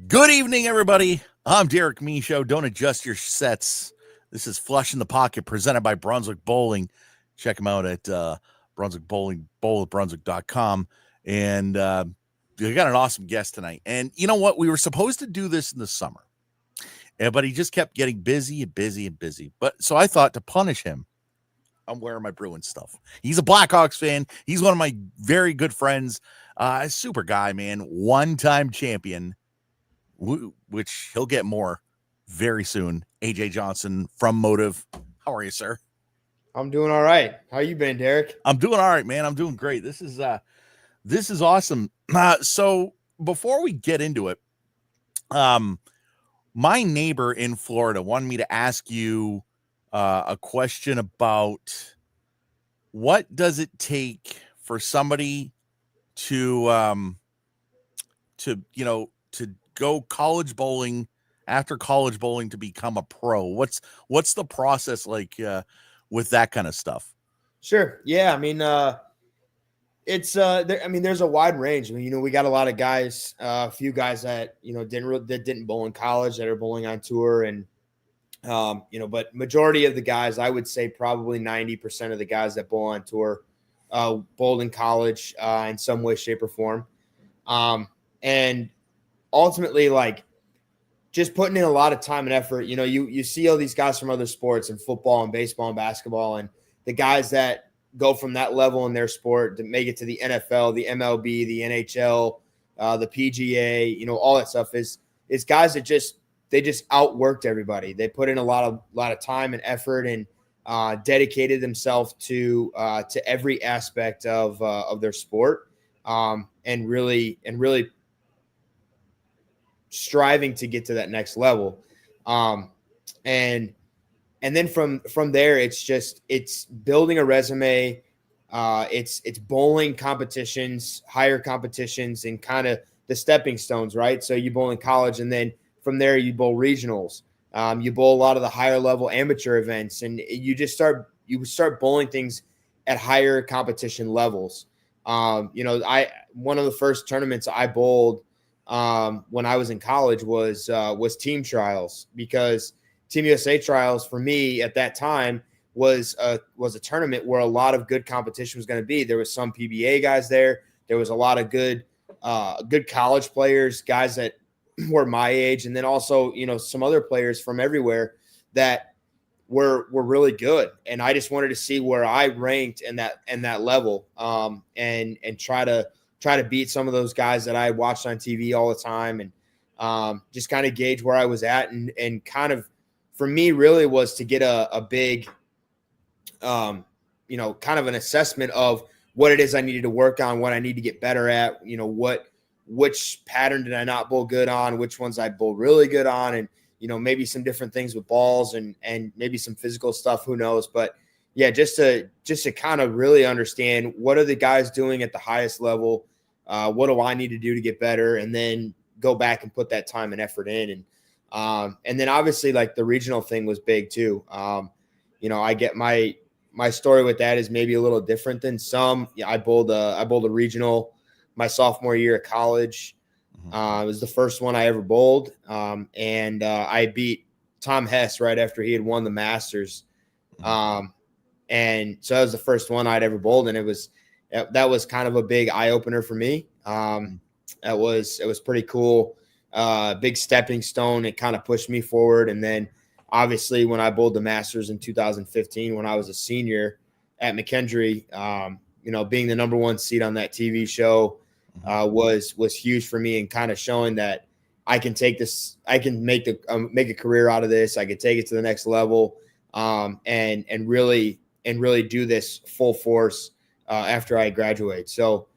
Good evening, everybody. I'm Derek Michaud. Don't adjust your sets. This is Flush in the Pocket presented by Brunswick Bowling. Check them out at Brunswick Bowling, bowlbrunswick.com. And we got an awesome guest tonight. And you know what? We were supposed to do this in the summer, but he just kept getting busy and busy and busy. But so I thought to punish him, I'm wearing my Bruins stuff. He's a Blackhawks fan. He's one of my very good friends. Super guy, man. One-time champion, which he'll get more very soon. AJ Johnson from Motive. How are you, sir? I'm doing all right. How you been, Derek? I'm doing all right, man. I'm doing great. This is awesome. So before we get into it, my neighbor in Florida wanted me to ask you a question about what does it take for somebody to to go college bowling after college bowling to become a pro. What's the process like with that kind of stuff? Sure. Yeah. It's there's a wide range. We got a lot of guys, a few guys that didn't bowl in college that are bowling on tour, and but majority of the guys, I would say probably 90% of the guys that bowl on tour, bowled in college in some way, shape, or form, and ultimately, like, just putting in a lot of time and effort. You see all these guys from other sports and football and baseball and basketball, and the guys that go from that level in their sport to make it to the NFL, the MLB, the NHL, the PGA, all that stuff is guys that just outworked everybody. They put in a lot of time and effort and dedicated themselves to every aspect of their sport, and really striving to get to that next level. And then from there, it's building a resume. It's bowling competitions, higher competitions, and kind of the stepping stones, right? So you bowl in college, and then from there you bowl regionals. You bowl a lot of the higher level amateur events, and you start bowling things at higher competition levels. One of the first tournaments I bowled when I was in college was team trials, because Team USA trials for me at that time was a tournament where a lot of good competition was going to be. There was some PBA guys there. There was a lot of good college players, guys that were my age, and then also some other players from everywhere that were really good. And I just wanted to see where I ranked in that level, and try to beat some of those guys that I watched on TV all the time, and just kind of gauge where I was at, and kind of, for me, really was to get a big, kind of an assessment of what it is I needed to work on, what I need to get better at, which pattern did I not bowl good on, which ones I bowl really good on, and, maybe some different things with balls and maybe some physical stuff, who knows. But yeah, just to kind of really understand what are the guys doing at the highest level, what do I need to do to get better, and then go back and put that time and effort in. And then obviously, like, the regional thing was big too. I get my story with that is maybe a little different than some. Yeah, I bowled a regional my sophomore year of college. It was the first one I ever bowled, and I beat Tom Hess right after he had won the Masters. And so that was the first one I'd ever bowled, and that was kind of a big eye opener for me. It was pretty cool. Big stepping stone. It kind of pushed me forward. And then obviously when I bowled the Masters in 2015, when I was a senior at McKendree, being the number one seed on that TV show was huge for me, and kind of showing that I can take this, I can make a career out of this. I could take it to the next level, and really do this full force after I graduate. So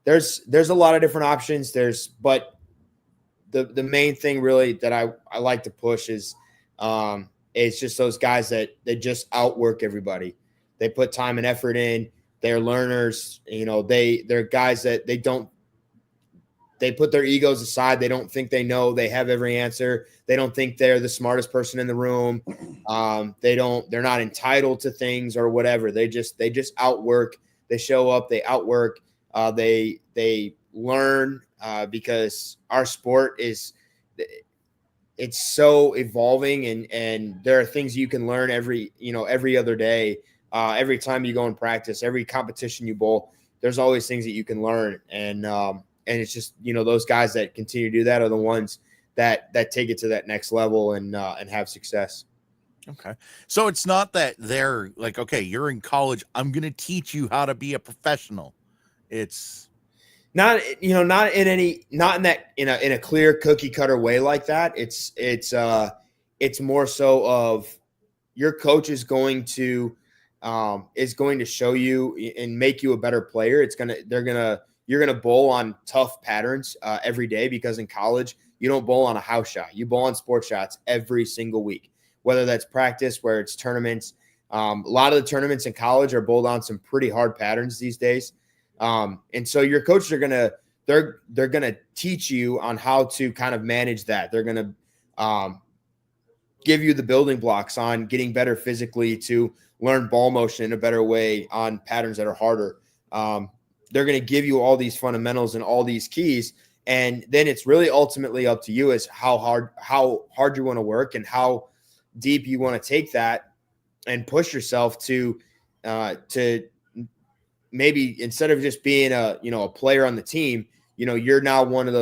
there's a lot of different options. But the main thing really that I like to push is it's just those guys that just outwork everybody. They put time and effort in. They're learners. They're guys that they put their egos aside. They don't think they know. They have every answer. They don't think they're the smartest person in the room. They're not entitled to things or whatever. They just outwork. They show up. They outwork. They learn, because our sport is it's so evolving, and there are things you can learn every other day. Every time you go and practice, every competition you bowl, there's always things that you can learn. And it's just, those guys that continue to do that are the ones that take it to that next level and have success. Okay. So it's not that they're like, okay, you're in college, I'm going to teach you how to be a professional. It's not in a clear cookie cutter way like that. It's more so of your coach is going to show you and make you a better player. You're gonna bowl on tough patterns every day, because in college you don't bowl on a house shot. You bowl on sport shots every single week, whether that's practice, where it's tournaments. A lot of the tournaments in college are bowled on some pretty hard patterns these days. And so your coaches are they're gonna teach you on how to kind of manage that. They're gonna give you the building blocks on getting better physically to learn ball motion in a better way on patterns that are harder. They're going to give you all these fundamentals and all these keys. And then it's really ultimately up to you as how hard you want to work and how deep you want to take that and push yourself to maybe, instead of just being a player on the team, you're now one of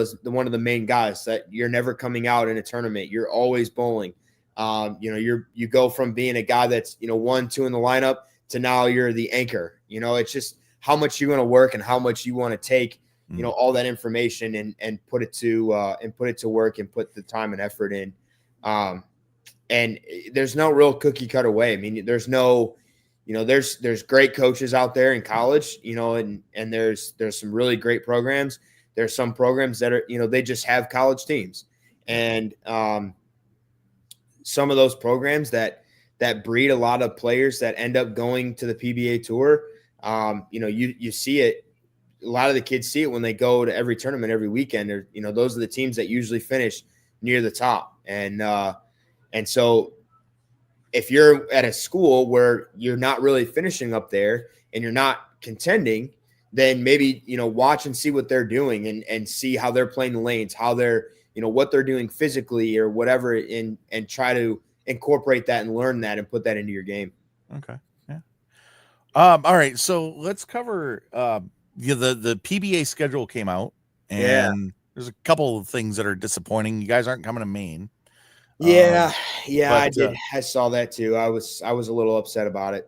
the main guys that you're never coming out in a tournament. You're always bowling. You go from being a guy that's, 1, 2 in the lineup to now you're the anchor. It's just how much you want to work and how much you want to take, all that information and put it to work and put the time and effort in. And there's no real cookie cutter way. I mean, there's no, there's great coaches out there in college, and there's some really great programs. There's some programs that are, they just have college teams, and some of those programs that breed a lot of players that end up going to the PBA tour. You see it. A lot of the kids see it when they go to every tournament every weekend. Those are the teams that usually finish near the top. And so if you're at a school where you're not really finishing up there and you're not contending, then maybe, watch and see what they're doing and see how they're playing the lanes, how they're, what they're doing physically or whatever, and try to incorporate that and learn that and put that into your game. Okay. Yeah. All right. So let's cover, the PBA schedule came out, and there's a couple of things that are disappointing. You guys aren't coming to Maine. Yeah, I did. I saw that too. I was a little upset about it.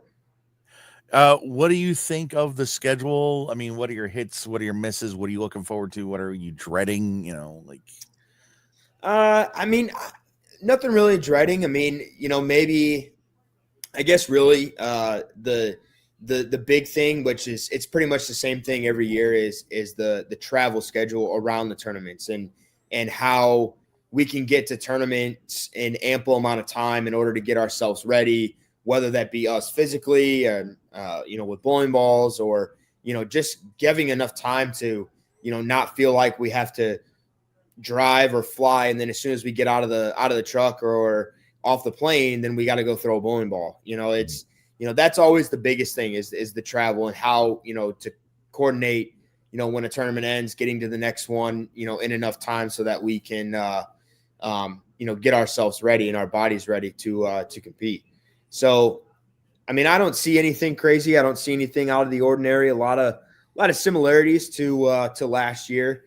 What do you think of the schedule? I mean, what are your hits? What are your misses? What are you looking forward to? What are you dreading? I mean, nothing really dreading. I mean, maybe, I guess really, the big thing, which is, it's pretty much the same thing every year, is the travel schedule around the tournaments and how we can get to tournaments in ample amount of time in order to get ourselves ready, whether that be us physically and, with bowling balls, or, just giving enough time to, not feel like we have to drive or fly. And then as soon as we get out of the truck or off the plane, then we got to go throw a bowling ball. It's, that's always the biggest thing is the travel and how, to coordinate, when a tournament ends, getting to the next one, in enough time so that we can, get ourselves ready and our bodies ready to compete. So, I mean, I don't see anything crazy. I don't see anything out of the ordinary. A lot of similarities to last year.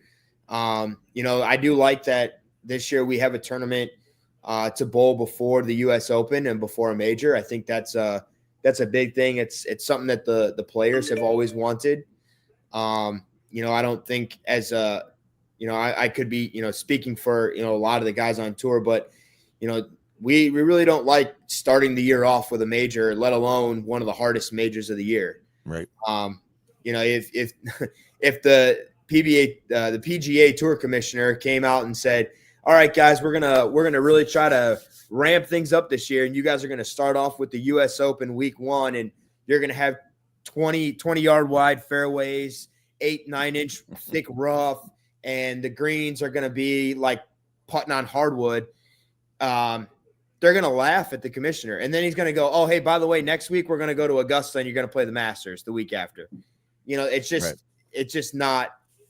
I do like that this year we have a tournament to bowl before the U.S. Open and before a major. I think that's a big thing. It's something that the players have always wanted. I don't think I could be, speaking for, a lot of the guys on tour, but, we really don't like starting the year off with a major, let alone one of the hardest majors of the year. Right. If the PGA Tour Commissioner came out and said, "All right, guys, we're gonna really try to ramp things up this year, and you guys are gonna start off with the U.S. Open week 1, and you're gonna have 20-yard wide fairways, 8-9 inch thick rough, and the greens are gonna be like putting on hardwood." They're going to laugh at the commissioner. And then he's going to go, "Oh, hey, by the way, next week we're going to go to Augusta and you're going to play the Masters the week after." It's just, right.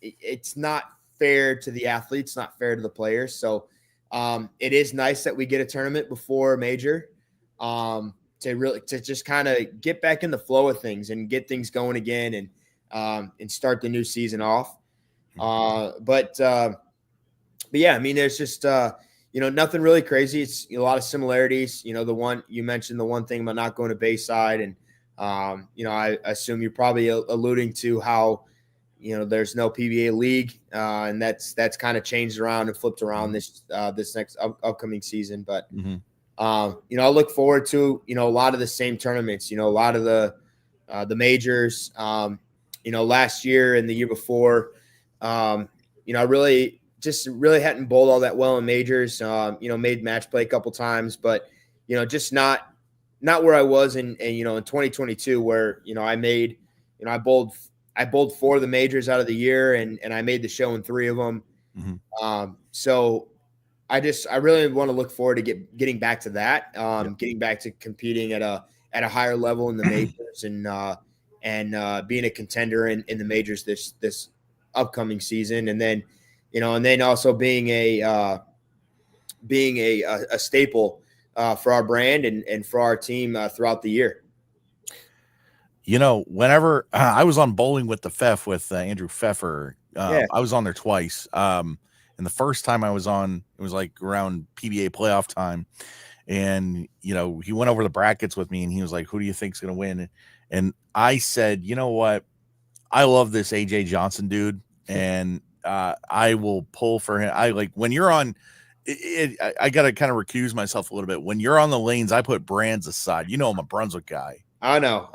It's not fair to the athletes, not fair to the players. So It is nice that we get a tournament before a major, to just kind of get back in the flow of things and get things going again, and start the new season off. But yeah, I mean, there's just nothing really crazy. It's a lot of similarities. The one you mentioned, the one thing about not going to Bayside, and I assume you're probably alluding to how there's no PBA league, and that's kind of changed around and flipped around this next upcoming season. But I look forward to a lot of the same tournaments. A lot of the majors. Last year and the year before, I really hadn't bowled all that well in majors. Made match play a couple times, but just not where I was in 2022, where I bowled 4 of the majors out of the year, and I made the show in 3 of them. So I really want to look forward to getting back to that, getting back to competing at a higher level in the majors, and being a contender in the majors this upcoming season, and then also being a staple for our brand and for our team throughout the year. Whenever I was on Bowling with the Pfeff with Andrew Pfeffer, I was on there twice. And the first time I was on, it was like around PBA playoff time. And, he went over the brackets with me and he was like, who do you think's going to win? And I said, you know what? I love this AJ Johnson dude. And I will pull for him. When you're on I got to kind of recuse myself a little bit. When you're on the lanes, I put brands aside. I'm a Brunswick guy. I know.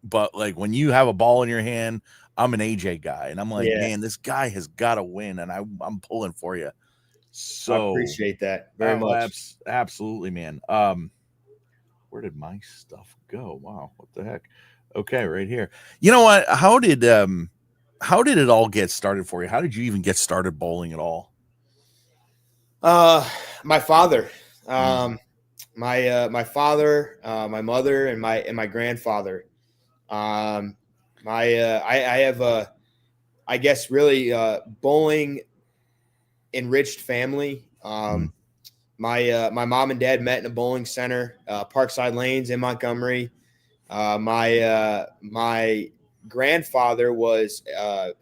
But like when you have a ball in your hand, I'm an AJ guy, and I'm like, man, this guy has got to win, and I'm pulling for you. So I appreciate that very much. Absolutely, man. Where did my stuff go? Wow, what the heck? Okay, right here. You know what? How did it all get started for you? How did you even get started bowling at all? My father. My father, my mother, and my grandfather. I have I guess really bowling enriched family. My mom and dad met in a bowling center, Parkside Lanes in Montgomery. My grandfather was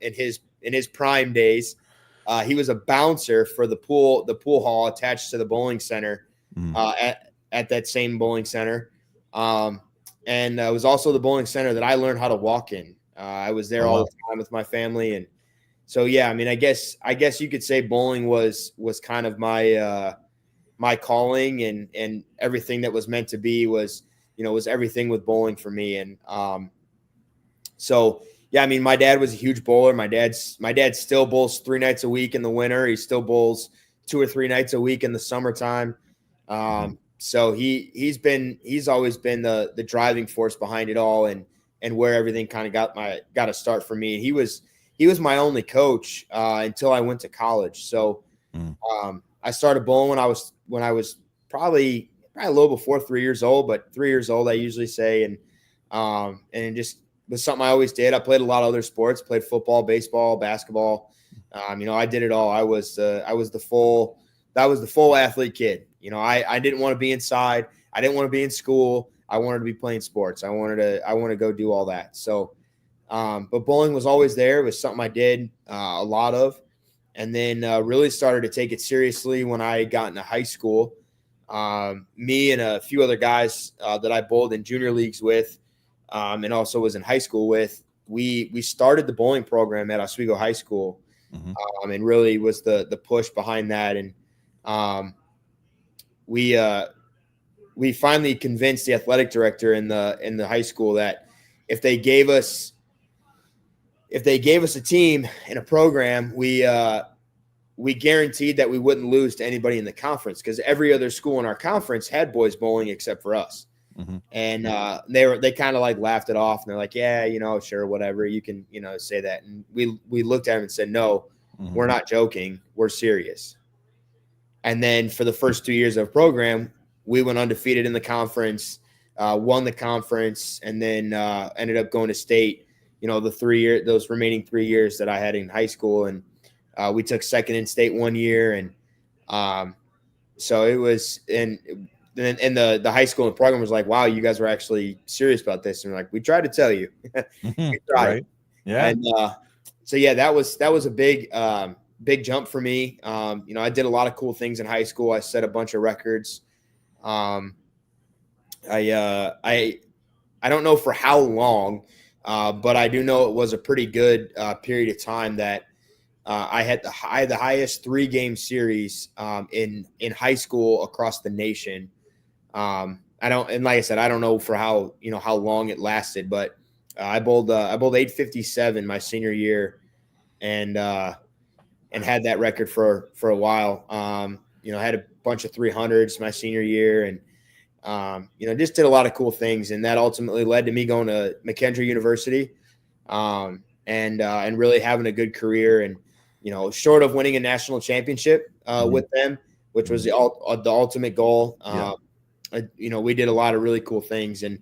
in his prime days. He was a bouncer for the pool hall attached to the bowling center at that same bowling center. And it was also the bowling center that I learned how to walk in. I was there all the time with my family. And so, yeah, I mean, I guess you could say bowling was kind of my calling, and everything that was meant to be was everything with bowling for me. And so, yeah, I mean, my dad was a huge bowler. My dad still bowls 3 nights a week in the winter. He still bowls 2 or 3 nights a week in the summertime. So he's always been the driving force behind it all, and where everything kind of got a start for me. He was my only coach until I went to college. So I started bowling when I was probably a little before 3 years old, but 3 years old I usually say, and it just was something I always did. I played a lot of other sports, played football, baseball, basketball. I did it all. I was the full athlete kid. I didn't want to be inside. I didn't want to be in school. I wanted to be playing sports. I wanted to go do all that. So, but bowling was always there. It was something I did a lot of, and then really started to take it seriously when I got into high school. Me and a few other guys that I bowled in junior leagues with, and also was in high school with, we started the bowling program at Oswego High School, and really was the push behind that. And we finally convinced the athletic director in the high school that if they gave us a team and a program, we guaranteed that we wouldn't lose to anybody in the conference, because every other school in our conference had boys bowling except for us. And they kind of like laughed it off, and they're like, yeah, sure, whatever, you can say that. And we looked at him and said, no, we're not joking, we're serious. And then for the first 2 years of the program, we went undefeated in the conference, won the conference, and then ended up going to state, those remaining 3 years that I had in high school. And we took second in state 1 year. And so it was, and the high school and program was like, wow, you guys were actually serious about this. And we're like, we tried to tell you. We tried. Right. Yeah. And so yeah, that was a big jump for me. I did a lot of cool things in high school. I set a bunch of records. Um, I don't know for how long, but I do know it was a pretty good period of time that I had the highest 3-game series in high school across the nation. And like I said, I don't know for how long it lasted, but I bowled 857 my senior year, and had that record for a while. I had a bunch of 300s my senior year, and just did a lot of cool things, and that ultimately led to me going to McKendree University, and really having a good career. And short of winning a national championship with them, which was the ultimate goal. We did a lot of really cool things, and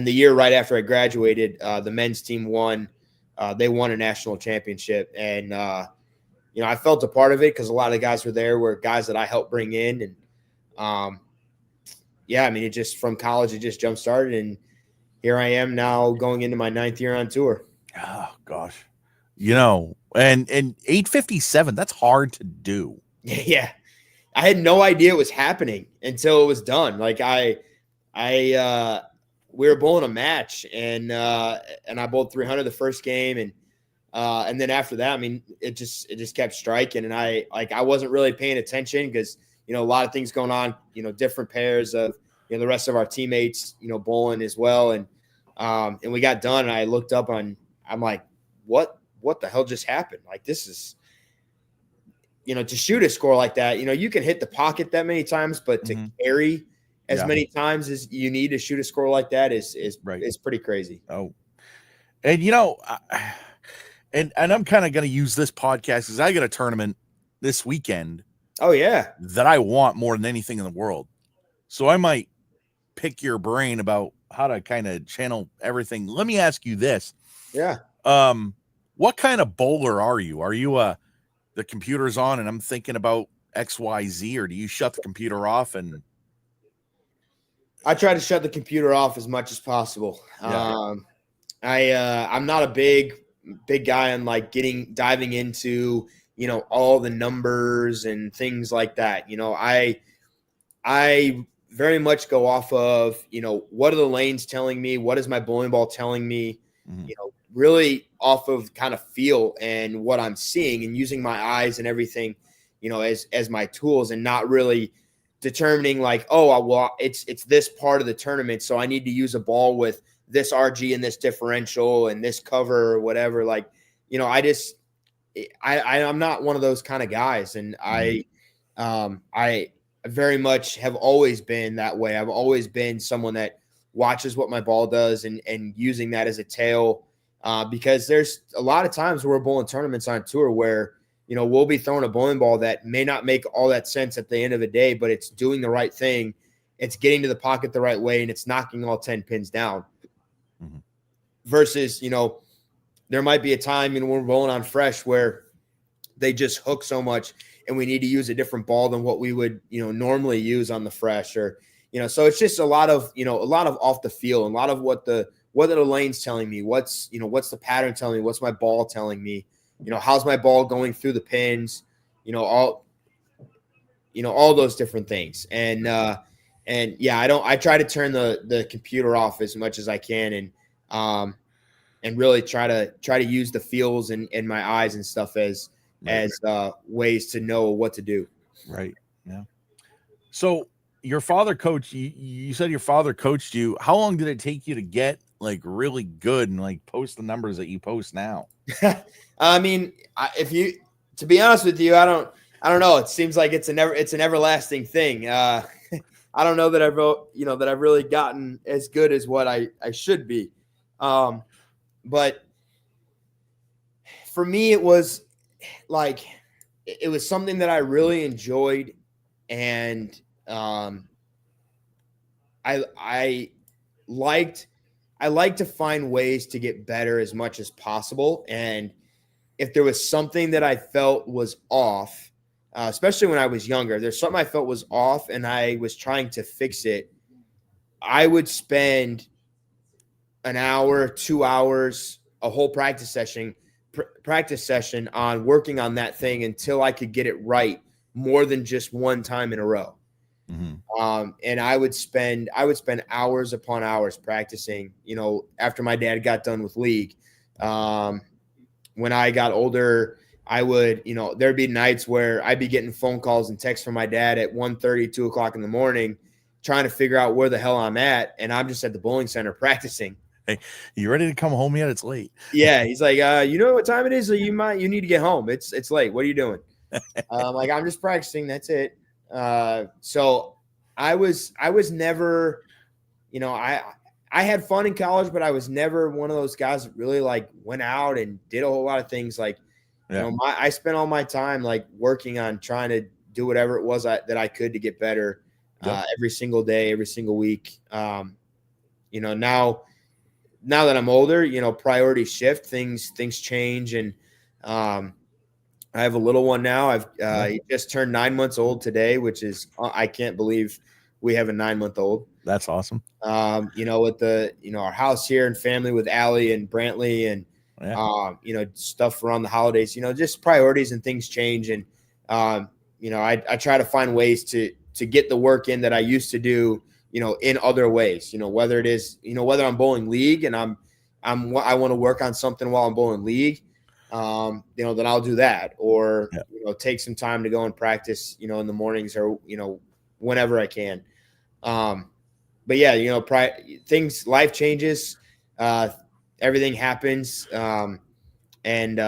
the year right after I graduated, the men's team won. They won a national championship, and I felt a part of it because a lot of the guys were guys that I helped bring in, and it just from college, it just jump started, and here I am now going into my 9th year on tour. Oh gosh, and 857, that's hard to do. Yeah. I had no idea it was happening until it was done. Like we were bowling a match, and I bowled 300 the first game, and then after that, it just kept striking, and I wasn't really paying attention because a lot of things going on, different pairs of the rest of our teammates, bowling as well, and we got done, and I looked up I'm like, what the hell just happened? Like, this is. To shoot a score like that, you can hit the pocket that many times, but to carry as many times as you need to shoot a score like that is pretty crazy. Oh, and and I'm kind of going to use this podcast because I got a tournament this weekend. Oh yeah, that I want more than anything in the world. So I might pick your brain about how to kind of channel everything. Let me ask you this. Yeah. What kind of bowler are you? Are you the computer's on and I'm thinking about XYZ, or do you shut the computer off? And I try to shut the computer off as much as possible. Yeah. I'm not a big guy on like diving into, all the numbers and things like that. I very much go off of, what are the lanes telling me? What is my bowling ball telling me? Really off of kind of feel and what I'm seeing, and using my eyes and everything, as my tools, and not really determining like, oh, well, it's this part of the tournament, so I need to use a ball with this RG and this differential and this cover or whatever. Like, I'm not one of those kind of guys, and I very much have always been that way. I've always been someone that watches what my ball does and using that as a tail. Because there's a lot of times where we're bowling tournaments on tour where, we'll be throwing a bowling ball that may not make all that sense at the end of the day, but it's doing the right thing. It's getting to the pocket the right way, and it's knocking all 10 pins down. Versus, there might be a time, when we're bowling on fresh where they just hook so much and we need to use a different ball than what we would, normally use on the fresh, or, so it's just a lot of off the field, and a lot of what are the lanes telling me? What's the pattern telling me? What's my ball telling me? How's my ball going through the pins? All those different things. And I try to turn the computer off as much as I can, and really try to use the feels and my eyes and stuff as ways to know what to do. Right. Yeah. So your father coached you said your father coached you. How long did it take you to get like really good and like post the numbers that you post now? To be honest with you, I don't know. It seems like it's an everlasting thing. I don't know that I've really gotten as good as what I should be. But for me, it was something that I really enjoyed, and I like to find ways to get better as much as possible. And if there was something that I felt was off, especially when I was younger, there's something I felt was off and I was trying to fix it. I would spend an hour, 2 hours, a whole practice session on working on that thing until I could get it right more than just one time in a row. And I would spend hours upon hours practicing, after my dad got done with league. When I got older, I would, there'd be nights where I'd be getting phone calls and texts from my dad at 1:30, 2 o'clock in the morning, trying to figure out where the hell I'm at. And I'm just at the bowling center practicing. Hey, you ready to come home yet? It's late. Yeah. He's like, you know what time it is? So you need to get home. It's late. What are you doing? Like, I'm just practicing. That's it. So I was never, I had fun in college, but I was never one of those guys that really like went out and did a whole lot of things. Like, I spent all my time like working on trying to do whatever it was that I could to get better every single day, every single week. Now that I'm older, priorities shift, things change. And I have a little one now. He just turned 9 months old today, which is, I can't believe we have a 9-month-old. That's awesome. With our house here and family with Allie and Brantley and, stuff around the holidays, just priorities and things change. And, I try to find ways to get the work in that I used to do, in other ways, whether it is, whether I'm bowling league and I want to work on something while I'm bowling league, then I'll do that, or, take some time to go and practice, in the mornings or, whenever I can. But yeah, life changes, everything happens. And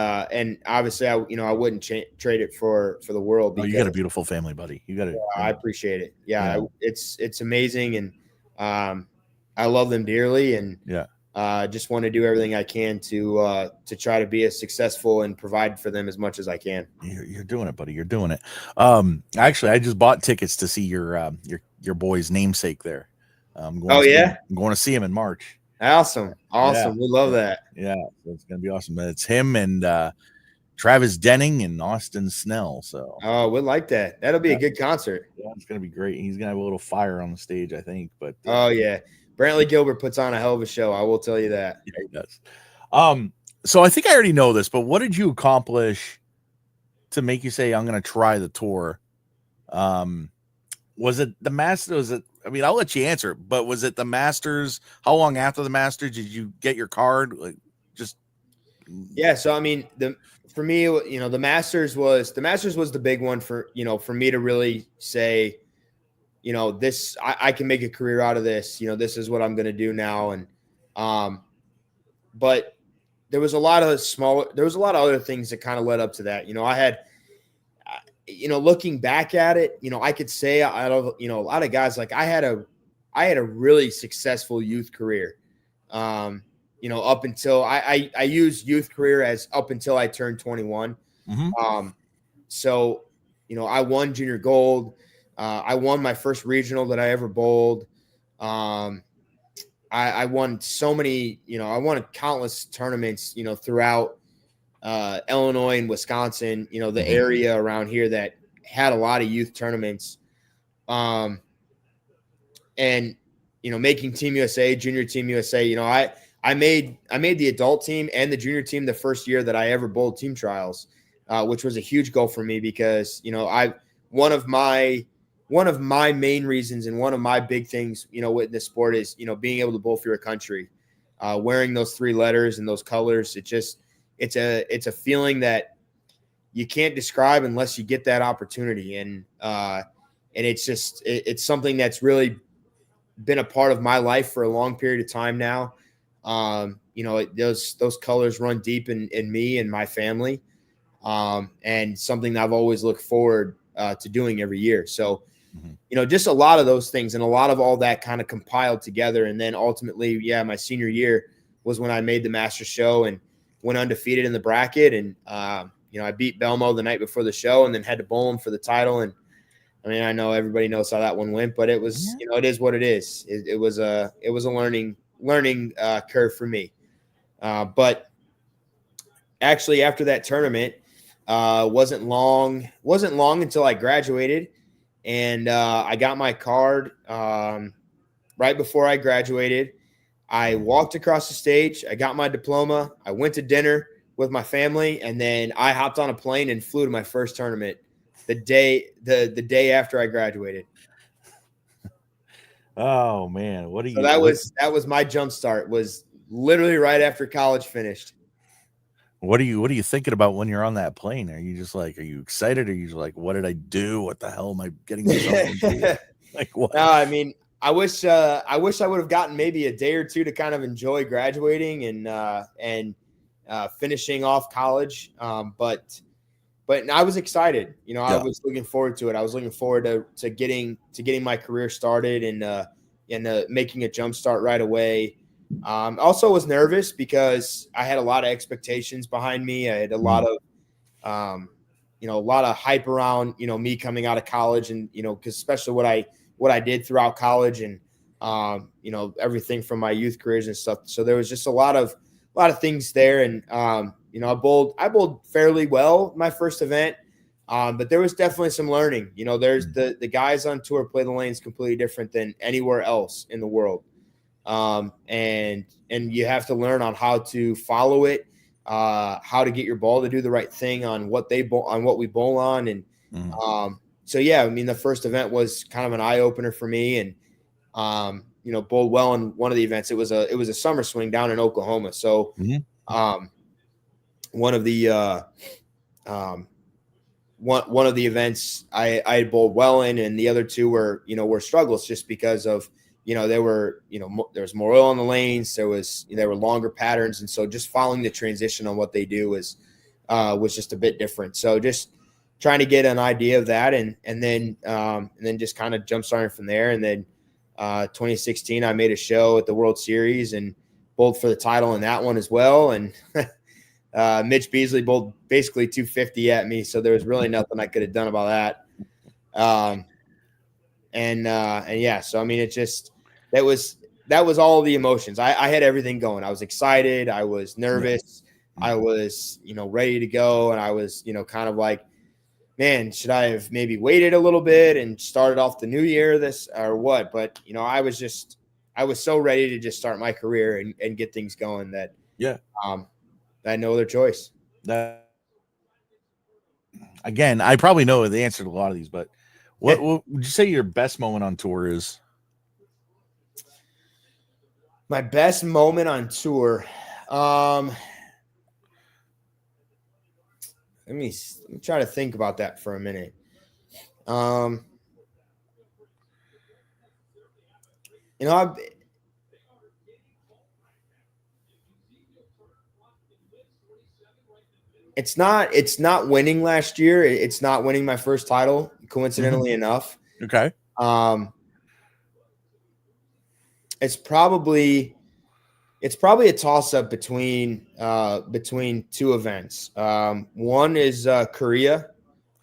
obviously I wouldn't trade it for the world. Because, you got a beautiful family, buddy. You got it. I appreciate it. Yeah. It's amazing. And, I love them dearly, and just want to do everything I can to try to be as successful and provide for them as much as I can. You're doing it, buddy. You're doing it. Actually, I just bought tickets to see your boy's namesake there. I'm going to see him in March. Awesome. Yeah. We love that. Yeah, so it's gonna be awesome. It's him and Travis Denning and Austin Snell. So we like that. That'll be a good concert. Yeah, it's gonna be great. He's gonna have a little fire on the stage, I think. But Brantley Gilbert puts on a hell of a show. I will tell you that. Yeah, he does. So I think I already know this, but what did you accomplish to make you say I'm gonna try the tour? Was it the Masters? I'll let you answer, but was it the Masters? How long after the Masters did you get your card? So for me, the Masters was the big one for me to really say, this, I can make a career out of this. This is what I'm going to do now. And, but there was a lot of other things that kind of led up to that. I had, looking back at it, I could say out of, a lot of guys, like I had a really successful youth career. Up until I used youth career as up until I turned 21. So, I won junior gold. I won my first regional that I ever bowled. I won so many, I won countless tournaments, throughout Illinois and Wisconsin, the area around here that had a lot of youth tournaments. And, making Team USA, junior Team USA, I made the adult team and the junior team the first year that I ever bowled team trials, which was a huge goal for me because, one of my main reasons and one of my big things, with this sport is, being able to bowl for your country, wearing those 3 letters and those colors. It's a feeling that you can't describe unless you get that opportunity. And it's something that's really been a part of my life for a long period of time now. Those colors run deep in me and my family. And something that I've always looked forward to doing every year. So, just a lot of those things and a lot of all that kind of compiled together. And then ultimately, my senior year was when I made the Masters show and went undefeated in the bracket. And, I beat Belmo the night before the show and then had to bowl him for the title. And I know everybody knows how that one went, but it was, it is what it is. It was a learning curve for me. But actually after that tournament, Wasn't long until I graduated, and I got my card right before I graduated. I walked across the stage. I got my diploma. I went to dinner with my family, and then I hopped on a plane and flew to my first tournament the day after I graduated. Oh man, what do So you? that was my jump start. Was literally right after college finished. What are you thinking about when you're on that plane? Are you excited? Or are you just like, what did I do? What the hell am I getting myself into? Like what? No, I mean, I wish I would have gotten maybe a day or two to kind of enjoy graduating and finishing off college. But I was excited. You know, I was looking forward to it. I was looking forward to getting my career started and making a jump start right away. Also was nervous because I had a lot of expectations behind me. I had a lot of a lot of hype around, me coming out of college and, because especially what I did throughout college and, everything from my youth careers and stuff. So there was just a lot of things there. And, I bowled fairly well my first event. But there was definitely some learning. There's the guys on tour play the lanes completely different than anywhere else in the world. And you have to learn on how to follow it, how to get your ball to do the right thing on what we bowl on. And, so yeah, I mean, the first event was kind of an eye opener for me and, bowled well in one of the events. It was a summer swing down in Oklahoma. So, one of the events I bowled well in, and the other two were struggles just because of, there was more oil on the lanes. There were longer patterns. And so just following the transition on what they do was just a bit different. So just trying to get an idea of that and then just kind of jump starting from there. And then 2016, I made a show at the World Series and bowled for the title in that one as well. And Mitch Beasley bowled basically 250 at me. So there was really nothing I could have done about that. And yeah, so, I mean, it just, that was all the emotions. I had everything going. I was excited. I was nervous. I was, ready to go. And I was, kind of like, man, should I have maybe waited a little bit and started off the new year this or what? But, I was so ready to just start my career and get things going that, I had no other choice. Again, I probably know the answer to a lot of these, but what would you say your best moment on tour is? My best moment on tour. Let me try to think about that for a minute. It's not winning last year. It's not winning my first title, coincidentally enough. Okay. It's probably a toss-up between two events. One is Korea,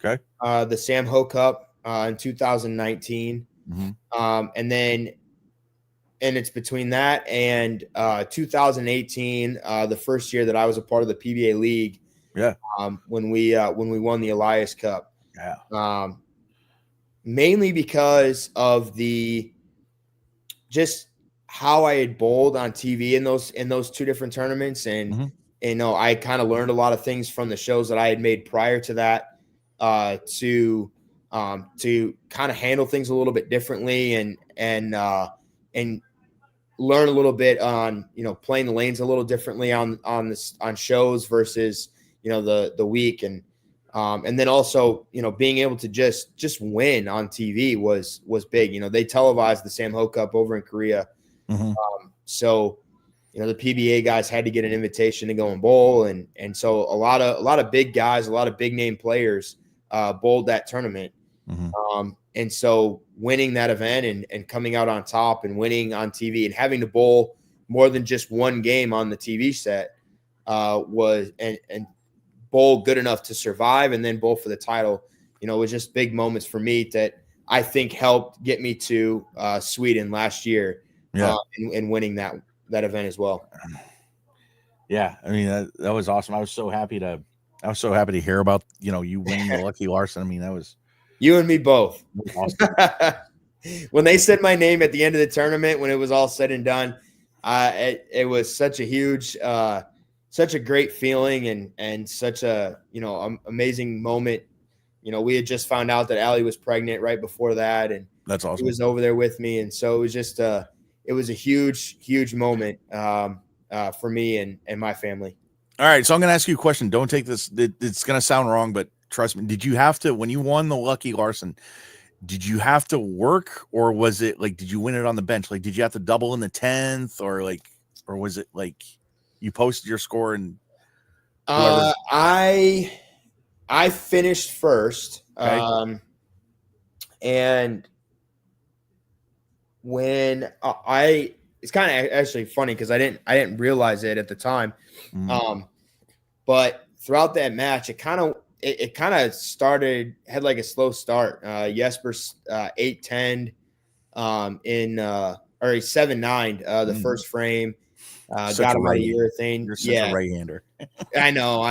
okay, the Sam Ho Cup in 2019, and it's between that and 2018, the first year that I was a part of the PBA League. Yeah. When we won the Elias Cup. Yeah. Mainly because of just how I had bowled on TV in those two different tournaments. And, I kind of learned a lot of things from the shows that I had made prior to that, to kind of handle things a little bit differently and learn a little bit on, playing the lanes a little differently on shows versus, the week. And then also, being able to just win on TV was big. They televised the Sam Ho Cup over in Korea. So, the PBA guys had to get an invitation to go and bowl. And so a lot of big guys, a lot of big name players bowled that tournament. And so winning that event and coming out on top and winning on TV and having to bowl more than just one game on the TV set was and bowl good enough to survive and then bowl for the title, was just big moments for me that I think helped get me to Sweden last year. And winning that event as well. Yeah, I mean that was awesome. I was so happy to I was so happy to hear about, you winning the Lucky Larson. I mean, that was You and me both. awesome. When they said my name at the end of the tournament, when it was all said and done, it was such a huge, such a great feeling and such a, amazing moment. We had just found out that Allie was pregnant right before that, and That's awesome. he was over there with me. And so it was just it was a huge, huge moment for me and my family. All right. So I'm going to ask you a question. Don't take this. It's going to sound wrong, but trust me. Did you have to, when you won the Lucky Larson, did you have to work, or was it like, did you win it on the bench? Like, did you have to double in the 10th, or was it like you posted your score and I finished first. Okay. And when it's kind of actually funny because I didn't realize it at the time. Mhm. But throughout that match, it kind of started, had like a slow start. Jesper 8-10 in or 7-9 the first frame. Got him out of urethane. You're such a right-hander. I know.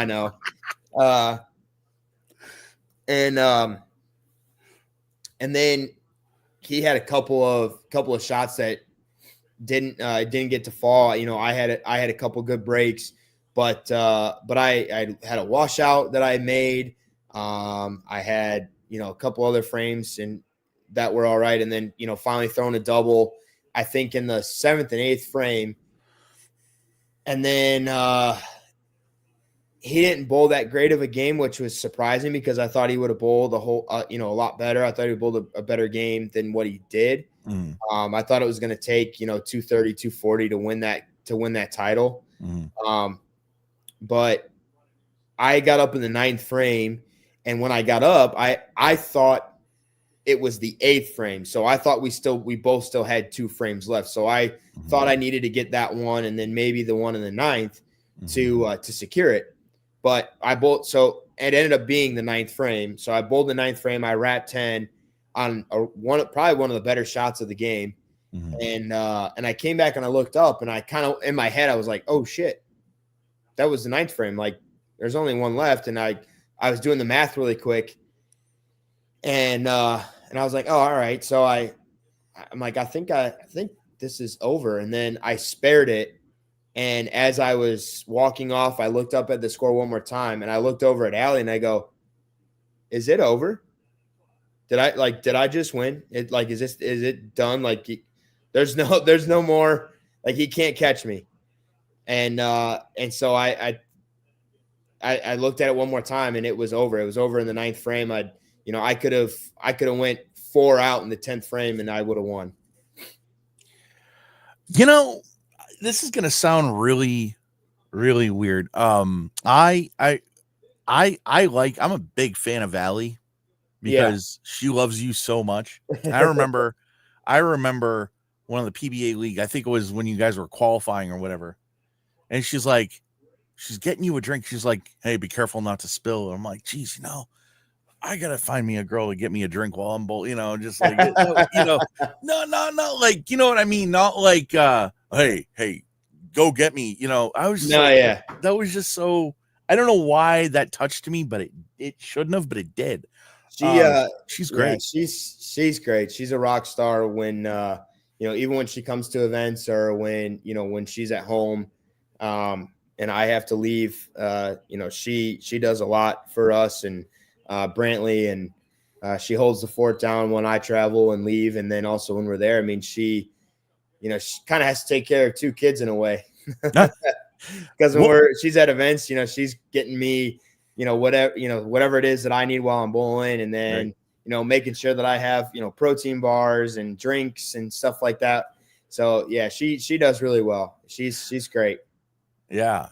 And then he had a couple of shots that didn't get to fall. I had a couple good breaks, but I had a washout that I made. I had a couple other frames and that were all right, and then finally throwing a double, I think in the 7th and 8th frame, and then he didn't bowl that great of a game, which was surprising because I thought he would have bowled a whole, a lot better. I thought he bowled a better game than what he did. I thought it was going to take 230, 240 to win that title. But I got up in the 9th frame, and when I got up, I thought it was the 8th frame, so I thought we both still had 2 frames left. So I thought I needed to get that one, and then maybe the one in the 9th to secure it. But so it ended up being the 9th frame. So I bowled the 9th frame. I wrapped 10 on probably one of the better shots of the game. And I came back and I looked up, and I kind of, in my head, I was like, oh shit, that was the 9th frame. Like there's only one left. And I was doing the math really quick, and I was like, oh, all right. So I'm like, I think this is over. And then I spared it. And as I was walking off, I looked up at the score one more time, and I looked over at Allie, and I go, is it over? Did I just win? Is it done? Like there's no more, like he can't catch me. And so I looked at it one more time, and it was over. It was over in the 9th frame. I could have went 4 out in the 10th frame, and I would have won. This is going to sound really, really weird. I'm a big fan of Allie because she loves you so much. I remember one of the PBA league, I think it was when you guys were qualifying or whatever. And she's getting you a drink. She's like, hey, be careful not to spill. And I'm like, geez, I gotta find me a girl to get me a drink while I'm just like, no, like, you know what I mean? Not like, hey, go get me. I was just that was just so, I don't know why that touched me, but it shouldn't have, but it did. She's great. Yeah, she's great. She's a rock star when even when she comes to events or when she's at home, and I have to leave. She does a lot for us and Brantley, and she holds the fort down when I travel and leave, and then also when we're there. I mean, she kind of has to take care of 2 kids in a way, because when she's at events, she's getting me, whatever it is that I need while I'm bowling, and then making sure that I have protein bars and drinks and stuff like that. So yeah, she does really well. She's great. Yeah.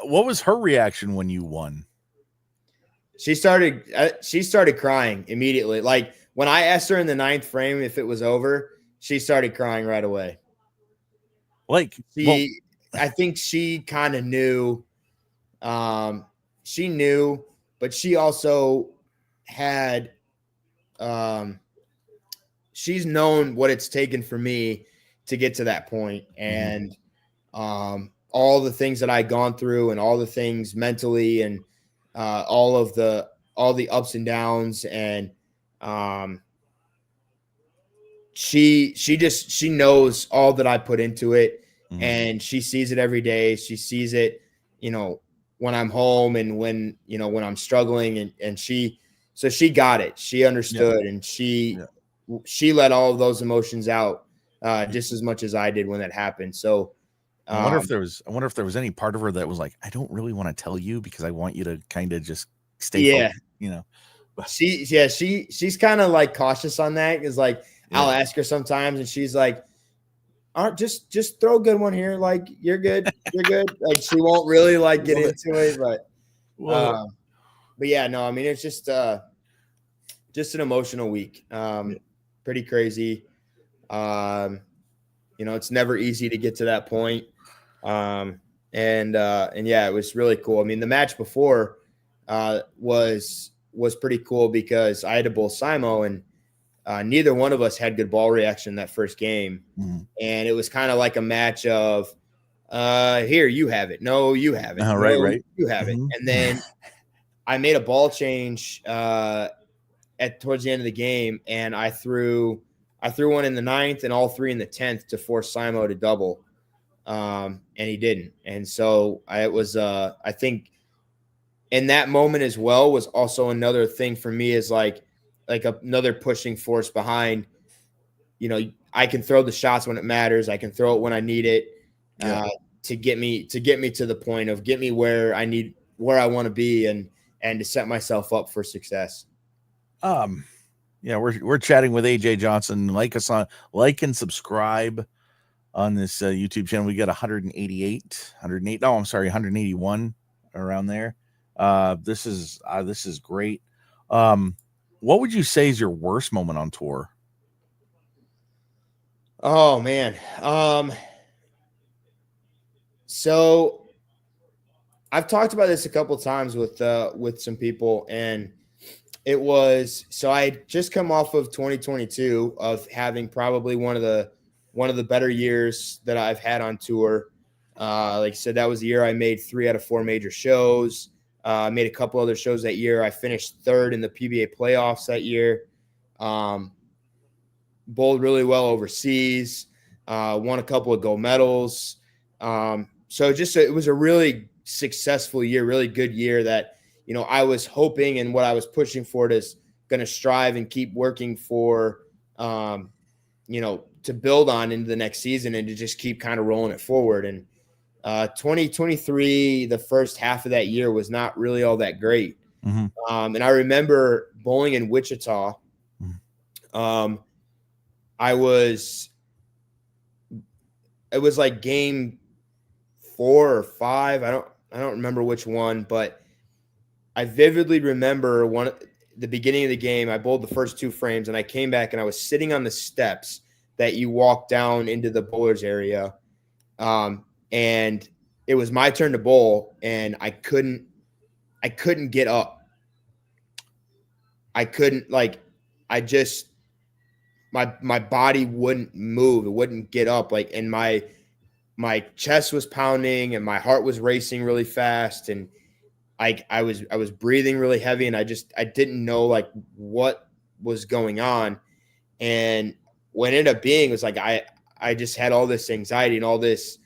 What was her reaction when you won? She started crying immediately. Like when I asked her in the 9th frame if it was over, she started crying right away. I think she kind of knew. She knew, but she also had. She's known what it's taken for me to get to that point, and all the things that I'd gone through, and all the things mentally and all the ups and downs, and she knows all that I put into it, and she sees it every day. She sees it, when I'm home and when I'm struggling, and she got it. She understood, and she let all of those emotions out just as much as I did when that happened. So I wonder if there was any part of her that was like, I don't really want to tell you because I want you to kind of just stay focused, She's kind of like cautious on that, because like I'll ask her sometimes and she's like, just throw a good one here, like you're good. Like she won't really like get into it, but yeah, no, I mean, it's just an emotional week. Pretty crazy. It's never easy to get to that point. And yeah, it was really cool. I mean, the match before was pretty cool because I had to bowl Simo, and neither one of us had good ball reaction that first game. And it was kind of like a match of here, you have it. No, you have it. Right. You have it. And then I made a ball change towards the end of the game, and I threw one in the 9th and all 3 in the 10th to force Simo to double. And he didn't. And so I think in that moment as well was also another thing for me, is like another pushing force behind, I can throw the shots when it matters. I can throw it when I need it, to get me to the point of get me where I want to be, and to set myself up for success. We're chatting with AJ Johnson. Like and subscribe on this YouTube channel. We got 181 around there. This is great. What would you say is your worst moment on tour? Oh man. So I've talked about this a couple of times with some people, and it was, so I had just come off of 2022 of having probably one of the better years that I've had on tour. Like I said, that was the year I made 3 out of 4 major shows. I made a couple other shows that year. I finished 3rd in the PBA playoffs that year. Bowled really well overseas. Won a couple of gold medals. So it was a really successful year, really good year that, I was hoping, and what I was pushing for is going to strive and keep working for, to build on into the next season and to just keep kind of rolling it forward. And 2023, the first half of that year was not really all that great. And I remember bowling in Wichita. It was like game 4 or 5. I don't remember which one, but I vividly remember the beginning of the game. I bowled the first 2 frames, and I came back and I was sitting on the steps that you walk down into the bowlers area. And it was my turn to bowl, and I couldn't get up. I couldn't, my body wouldn't move. It wouldn't get up. And my chest was pounding and my heart was racing really fast. And I was breathing really heavy, and I didn't know what was going on. And what ended up being was I just had all this anxiety and all these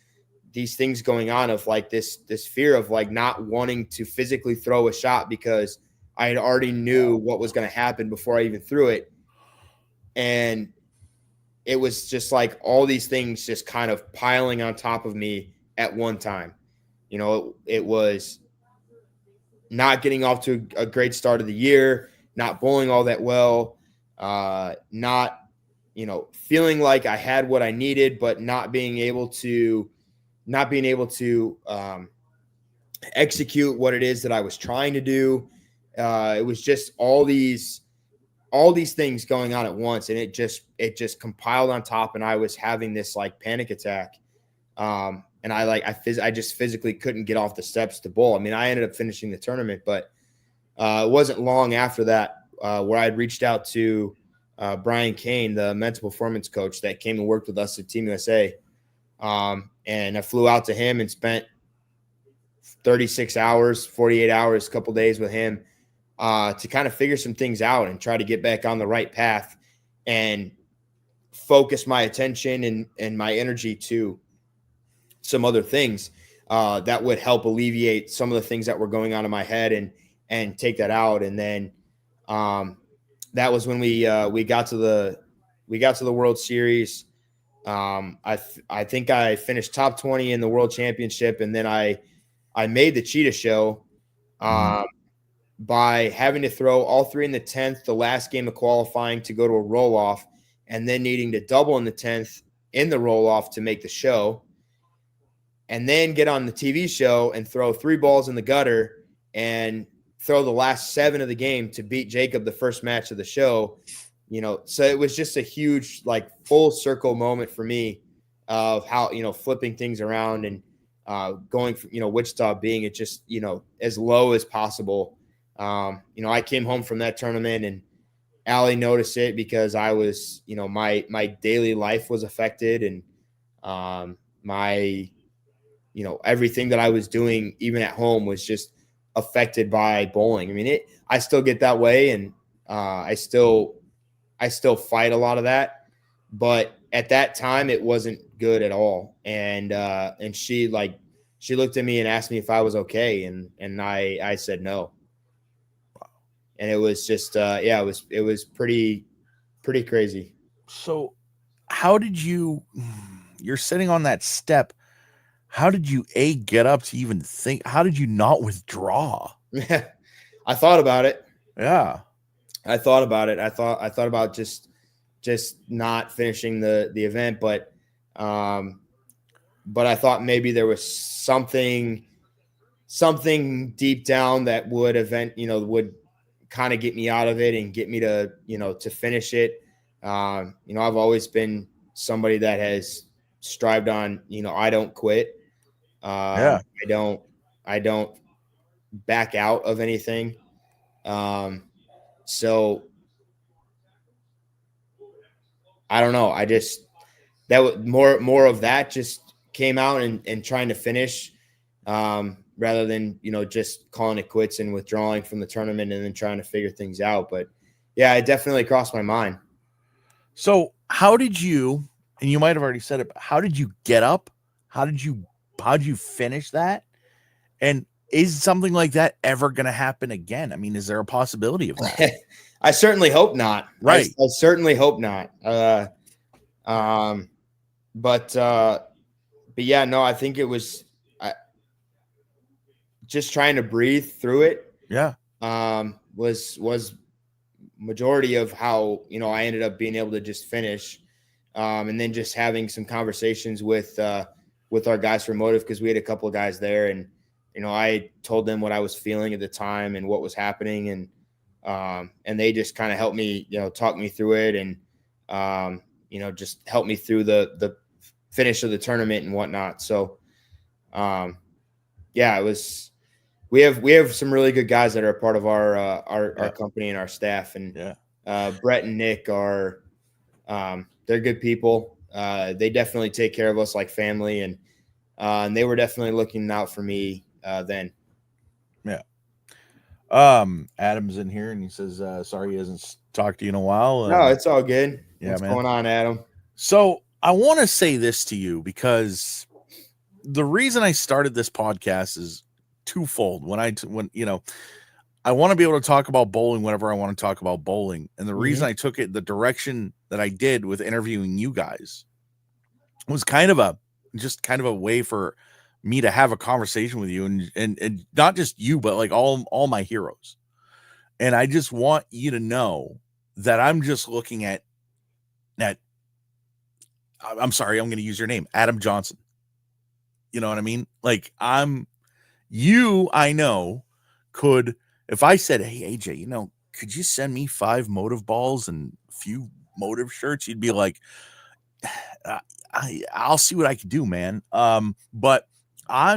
things going on of this fear of not wanting to physically throw a shot because I had already knew what was going to happen before I even threw it. And it was just all these things just kind of piling on top of me at one time. It was not getting off to a great start of the year, not bowling all that well, not feeling like I had what I needed, but not being able to execute what it is that I was trying to do. It was just all these things going on at once, and it just compiled on top, and I was having this panic attack. And I just physically couldn't get off the steps to bowl. I mean, I ended up finishing the tournament, but it wasn't long after that where I had reached out to Brian Kane, the mental performance coach that came and worked with us at Team USA. And I flew out to him and spent 36 hours, 48 hours, a couple days with him to kind of figure some things out and try to get back on the right path and focus my attention and my energy to some other things that would help alleviate some of the things that were going on in my head and take that out. And then that was when we got to the World Series. I think I finished top 20 in the World Championship, and then I made the Cheetah Show by having to throw all three in the 10th, the last game of qualifying, to go to a roll-off, and then needing to double in the 10th in the roll-off to make the show, and then get on the TV show and throw 3 balls in the gutter and throw the last 7 of the game to beat Jacob the first match of the show. So it was just a huge, like, full circle moment for me of how, flipping things around and going from, Wichita being it just, as low as possible. I came home from that tournament and Allie noticed it because I was, my daily life was affected, and my, everything that I was doing, even at home, was just affected by bowling. I mean, I still get that way, and I still fight a lot of that, but at that time it wasn't good at all. And she looked at me and asked me if I was okay. And I said no. And it was just, it was pretty crazy. So how did you're sitting on that step. How did you get up to even think? How did you not withdraw? I thought about it. Yeah. I thought about it. I thought about just not finishing the event, but I thought maybe there was something deep down that would kind of get me out of it and get me to, to finish it. I've always been somebody that has strived on, I don't quit. I don't back out of anything. So I don't know. That was more of that just came out and trying to finish, rather than, just calling it quits and withdrawing from the tournament and then trying to figure things out. But yeah, it definitely crossed my mind. So how did you, and you might have already said it, but how did you get up? How did you finish that? And is something like that ever going to happen again? I mean, is there a possibility of that? I certainly hope not. Right. I certainly hope not. But yeah, no, I think it was just trying to breathe through it. Yeah. Was majority of how, I ended up being able to just finish. And then just having some conversations with our guys from Motive, because we had a couple of guys there, and, I told them what I was feeling at the time and what was happening. And they just kind of helped me, talk me through it, and, just help me through the finish of the tournament and whatnot. So, yeah, it was, we have some really good guys that are a part of our company and our staff. And Brett and Nick are, they're good people. They definitely take care of us like family, and they were definitely looking out for me then. Yeah. Adam's in here and he says, sorry he hasn't talked to you in a while. No, it's all good. Yeah, what's going on, Adam? So I want to say this to you, because the reason I started this podcast is twofold. When I want to be able to talk about bowling whenever I want to talk about bowling. And the reason I took it the direction that I did with interviewing you guys was kind of a way for me to have a conversation with you, and not just you, but like all my heroes. And I just want you to know that I'm just looking at I'm sorry, I'm going to use your name, Adam Johnson. You know what I mean? Like I know could, if I said, hey, AJ, could you send me 5 Motive balls and a few Motive shirts? You'd be like, I'll see what I can do, man. But I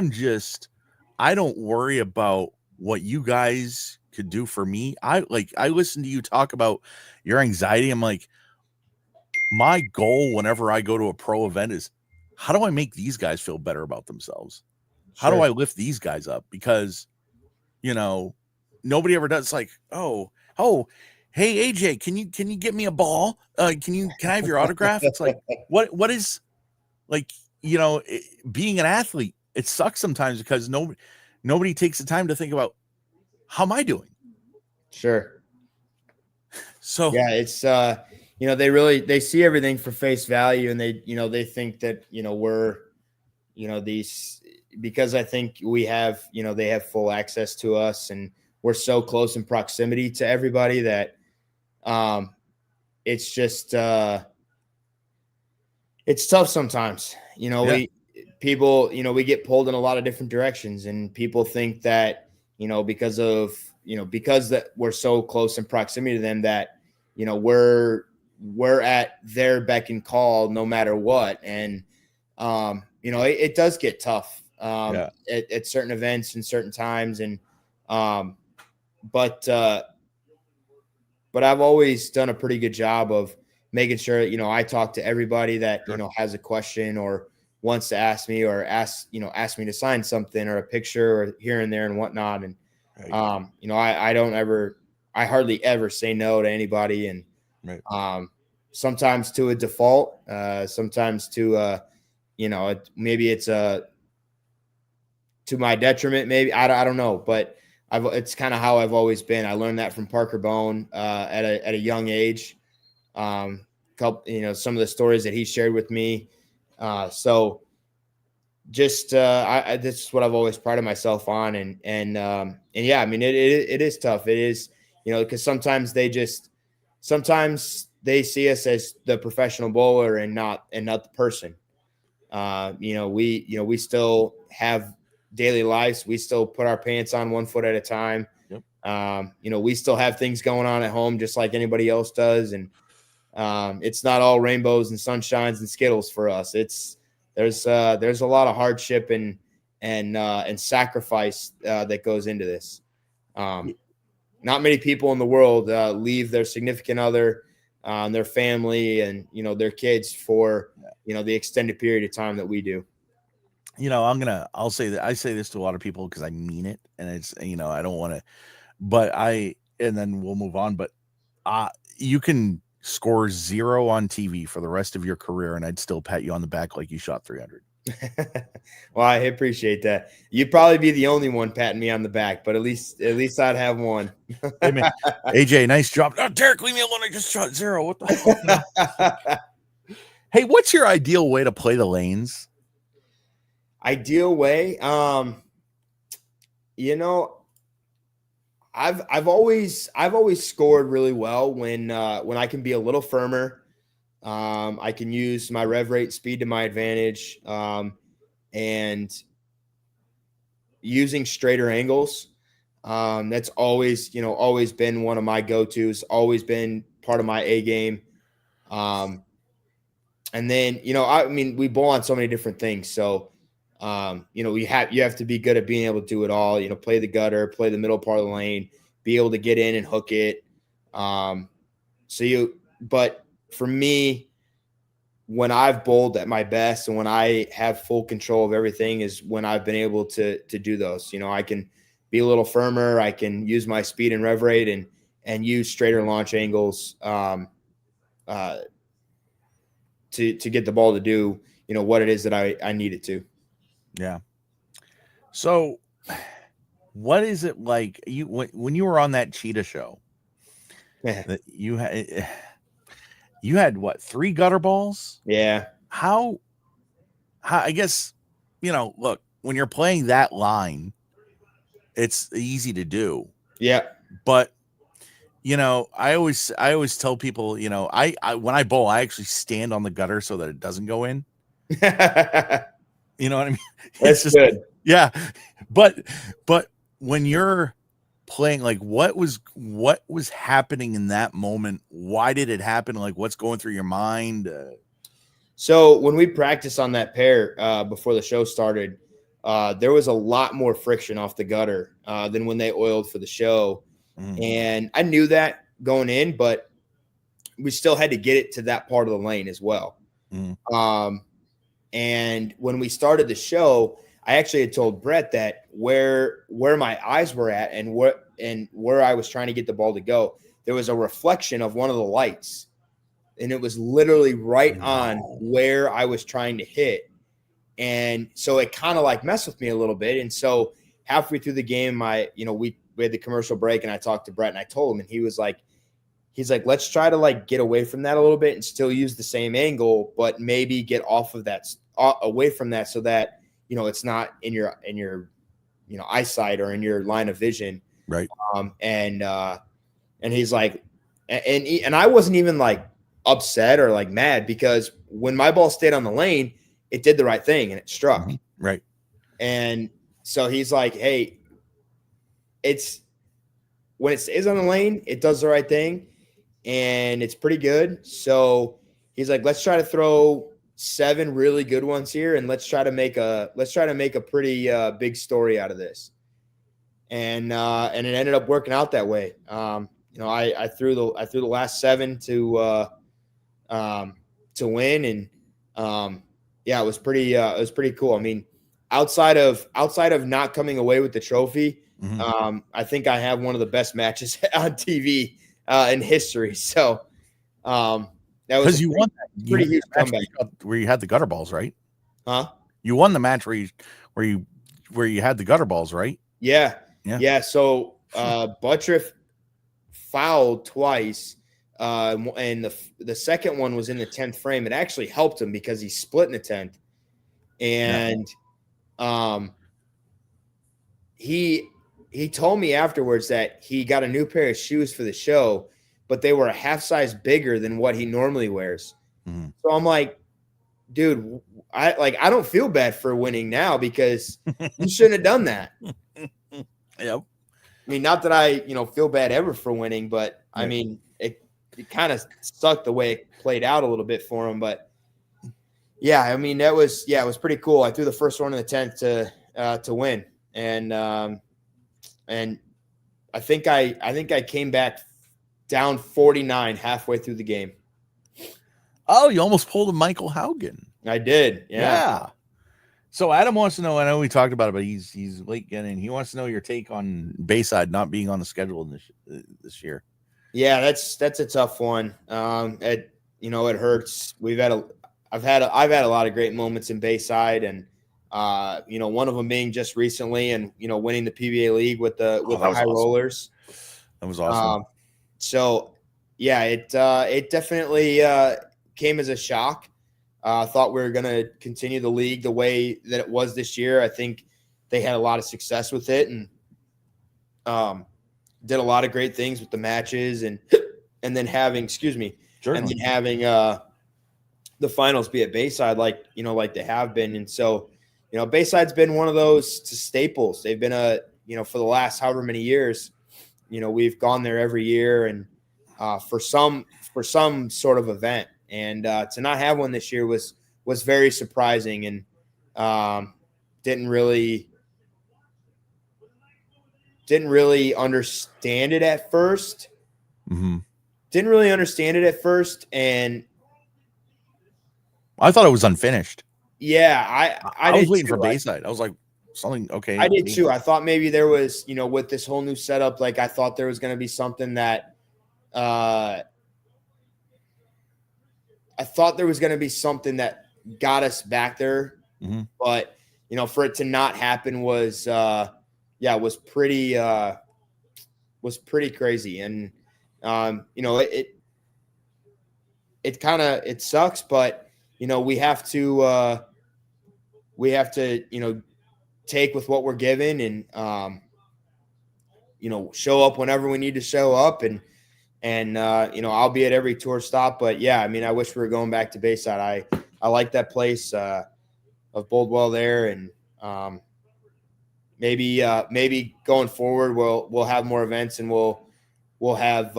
don't worry about what you guys could do for me. I listen to you talk about your anxiety. I'm like, my goal whenever I go to a pro event is, how do I make these guys feel better about themselves? How do Sure. I lift these guys up? Because, nobody ever does. Like, oh, hey AJ, can you get me a ball? Can I have your autograph? It's like, what is, like, being an athlete, it sucks sometimes because nobody takes the time to think about, how am I doing? Sure. So Yeah, it's they see everything for face value, and they think that we're these, because I think we have they have full access to us, and we're so close in proximity to everybody that it's just it's tough sometimes. yeah, We get pulled in a lot of different directions, and people think that because that we're so close in proximity to them, that we're at their beck and call no matter what. And it does get tough yeah, at certain events and certain times. And um but I've always done a pretty good job of making sure I talk to everybody that sure. has a question or wants to ask me, or ask me to sign something or a picture or here and there and whatnot. And Right, I hardly ever say no to anybody. And right. sometimes to a default, sometimes to maybe it's to my detriment, maybe. I don't know, but it's kind of how I've always been. I learned that from Parker Bone at a young age. Some of the stories that he shared with me. So just this is what I've always prided myself on. And yeah, I mean, it is tough. It is, because sometimes they see us as the professional bowler and not the person. We still have daily lives. We still put our pants on one foot at a time. Yep. We still have things going on at home just like anybody else does. And it's not all rainbows and sunshines and Skittles for us. There's a lot of hardship and sacrifice that goes into this. Not many people in the world leave their significant other, their family, and their kids for the extended period of time that we do. I'll say that I say this to a lot of people because I mean it, and it's, I don't want to, and then we'll move on. But you can score 0 on TV for the rest of your career, and I'd still pat you on the back like you shot 300. Well, I appreciate that. You'd probably be the only one patting me on the back, but at least I'd have one. Hey man, AJ, nice job. Oh, Derek, leave me alone. I just shot 0. What the fuck? Hey, what's your ideal way to play the lanes? Ideal way, I've always scored really well when I can be a little firmer. I can use my rev rate speed to my advantage, and using straighter angles. That's always been one of my go-tos, always been part of my A game. And then, I mean, we bowl on so many different things. So, you have to be good at being able to do it all, play the gutter, play the middle part of the lane, be able to get in and hook it. But for me, when I've bowled at my best and when I have full control of everything is when I've been able to do those. I can be a little firmer. I can use my speed and rev rate and use straighter launch angles to get the ball to do, what it is that I need it to. Yeah. So what is it like when you were on that cheetah show that you had what, 3 gutter balls? Yeah. How I guess, look, when you're playing that line, it's easy to do. Yeah. But I always tell people, I when I bowl, I actually stand on the gutter so that it doesn't go in. You know what I mean? That's just good. Yeah. But when you're playing, like, what was happening in that moment? Why did it happen? Like, what's going through your mind? So when we practiced on that pair before the show started, there was a lot more friction off the gutter than when they oiled for the show. And I knew that going in, but we still had to get it to that part of the lane as well. And when we started the show, I actually had told Brett that where my eyes were at and where I was trying to get the ball to go, there was a reflection of one of the lights, and it was literally right on where I was trying to hit. And so it kind of like messed with me a little bit. And so halfway through the game, we had the commercial break, and I talked to Brett, and I told him, and he's like, let's try to like get away from that a little bit and still use the same angle, but maybe get off of that, away from that, so that, it's not in your eyesight or in your line of vision. Right. And he's like, and I wasn't even like upset or like mad, because when my ball stayed on the lane, it did the right thing and it struck. Mm-hmm. Right. And so he's like, hey, when it stays on the lane, it does the right thing and it's pretty good. So he's like, let's try to throw 7 really good ones here, and let's try to make a pretty big story out of this. And it ended up working out that way. I threw the last 7 to win, and it was pretty cool. I mean, outside of not coming away with the trophy, mm-hmm. I think I have one of the best matches on TV in history. So that was because you won that pretty huge comeback where you had the gutter balls, right? Huh? You won the match where you had the gutter balls, right? Yeah. So Buttriff fouled twice, and the second one was in the 10th frame. It actually helped him because he split in the 10th, and he told me afterwards that he got a new pair of shoes for the show, but they were a half size bigger than what he normally wears. Mm-hmm. So I'm like, dude, I don't feel bad for winning now, because you shouldn't have done that. Yep. I mean, not that I, feel bad ever for winning, but yeah. I mean, it kind of sucked the way it played out a little bit for him. But yeah, I mean, it was pretty cool. I threw the first one in the 10th to win. And I think I came back down 49 halfway through the game. Oh, you almost pulled a Michael Haugen. I did. Yeah. So Adam wants to know, I know we talked about it, but he's late getting. He wants to know your take on Bayside not being on the schedule this year. Yeah, that's a tough one. It hurts. I've had a lot of great moments in Bayside, and one of them being just recently, and winning the PBA league with the High awesome. Rollers. That was awesome. So yeah, it definitely came as a shock. I thought we were going to continue the league the way that it was this year. I think they had a lot of success with it, and did a lot of great things with the matches, and then having, and then having the finals be at Bayside, like they have been. And so, Bayside's been one of those staples. They've been for the last however many years, we've gone there every year, and for some sort of event. And to not have one this year was very surprising, and didn't really understand it at first. Mm-hmm. Didn't really understand it at first, and I thought it was unfinished. Yeah, I was waiting for Bayside. I was like, something okay. I did too. I thought maybe there was, with this whole new setup, like I thought there was going to be something that got us back there. Mm-hmm. But, for it to not happen was pretty crazy. And, it sucks, but, we have to, take with what we're given, and, show up whenever we need to show up, and I'll be at every tour stop. But yeah, I mean, I wish we were going back to Bayside. I like that place of Boldwell there, and maybe going forward we'll have more events, and we'll have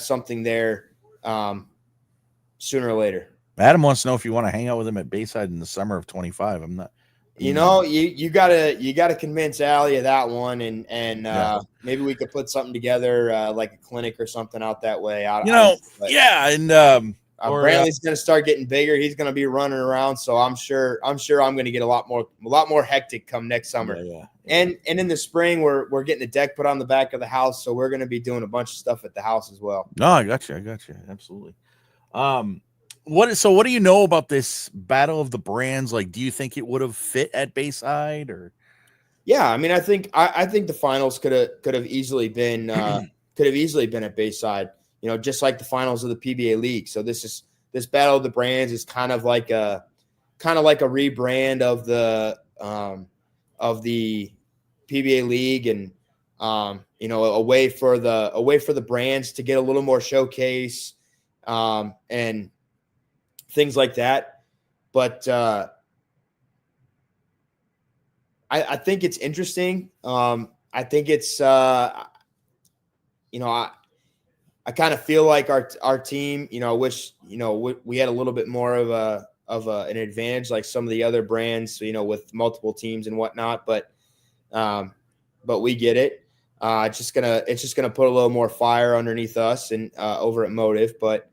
something there sooner or later. Adam wants to know if you want to hang out with him at Bayside in the summer of 25. I'm not. You gotta convince Allie of that one, and maybe we could put something together, like a clinic or something out that way. And Brantley's going to start getting bigger. He's going to be running around. So I'm sure I'm going to get a lot more hectic come next summer. Yeah. And in the spring, we're getting a deck put on the back of the house. So we're going to be doing a bunch of stuff at the house as well. No, I got you. Absolutely. What do you know about this battle of the brands? Like, do you think it would have fit at Bayside or? Yeah, I mean, I think the finals could have easily been at Bayside. You know, just like the finals of the PBA League. So this battle of the brands is kind of like a rebrand of the PBA League, and you know, a way for the brands to get a little more showcase and things like that. But I think it's interesting. I think it's you know, I kind of feel like our team, you know, wish, you know, we had a little bit more of an advantage like some of the other brands, you know, with multiple teams and whatnot. But we get it. It's just gonna put a little more fire underneath us and over at Motive. But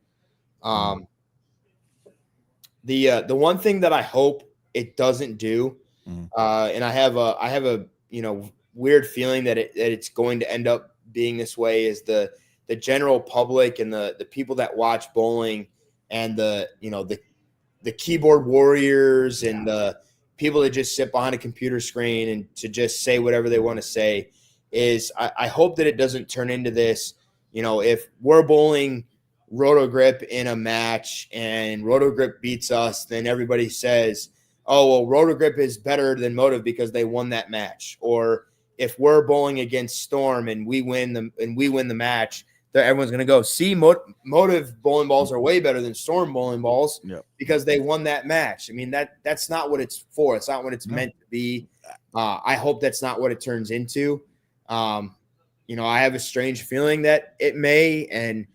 the one thing that I hope it doesn't do, and I have a you know, weird feeling that it's going to end up being this way, is the general public and the people that watch bowling and the keyboard warriors and the people that just sit behind a computer screen and to just say whatever they want to say, is I hope that it doesn't turn into this. You know, if we're bowling Roto-Grip in a match and Roto-Grip beats us, then everybody says, oh, well, Roto-Grip is better than Motive because they won that match. Or if we're bowling against Storm and we win the match, everyone's going to go, see, Motive bowling balls are way better than Storm bowling balls because they won that match. I mean, that's not what it's for. It's not what it's meant to be. I hope that's not what it turns into. You know, I have a strange feeling that it may, and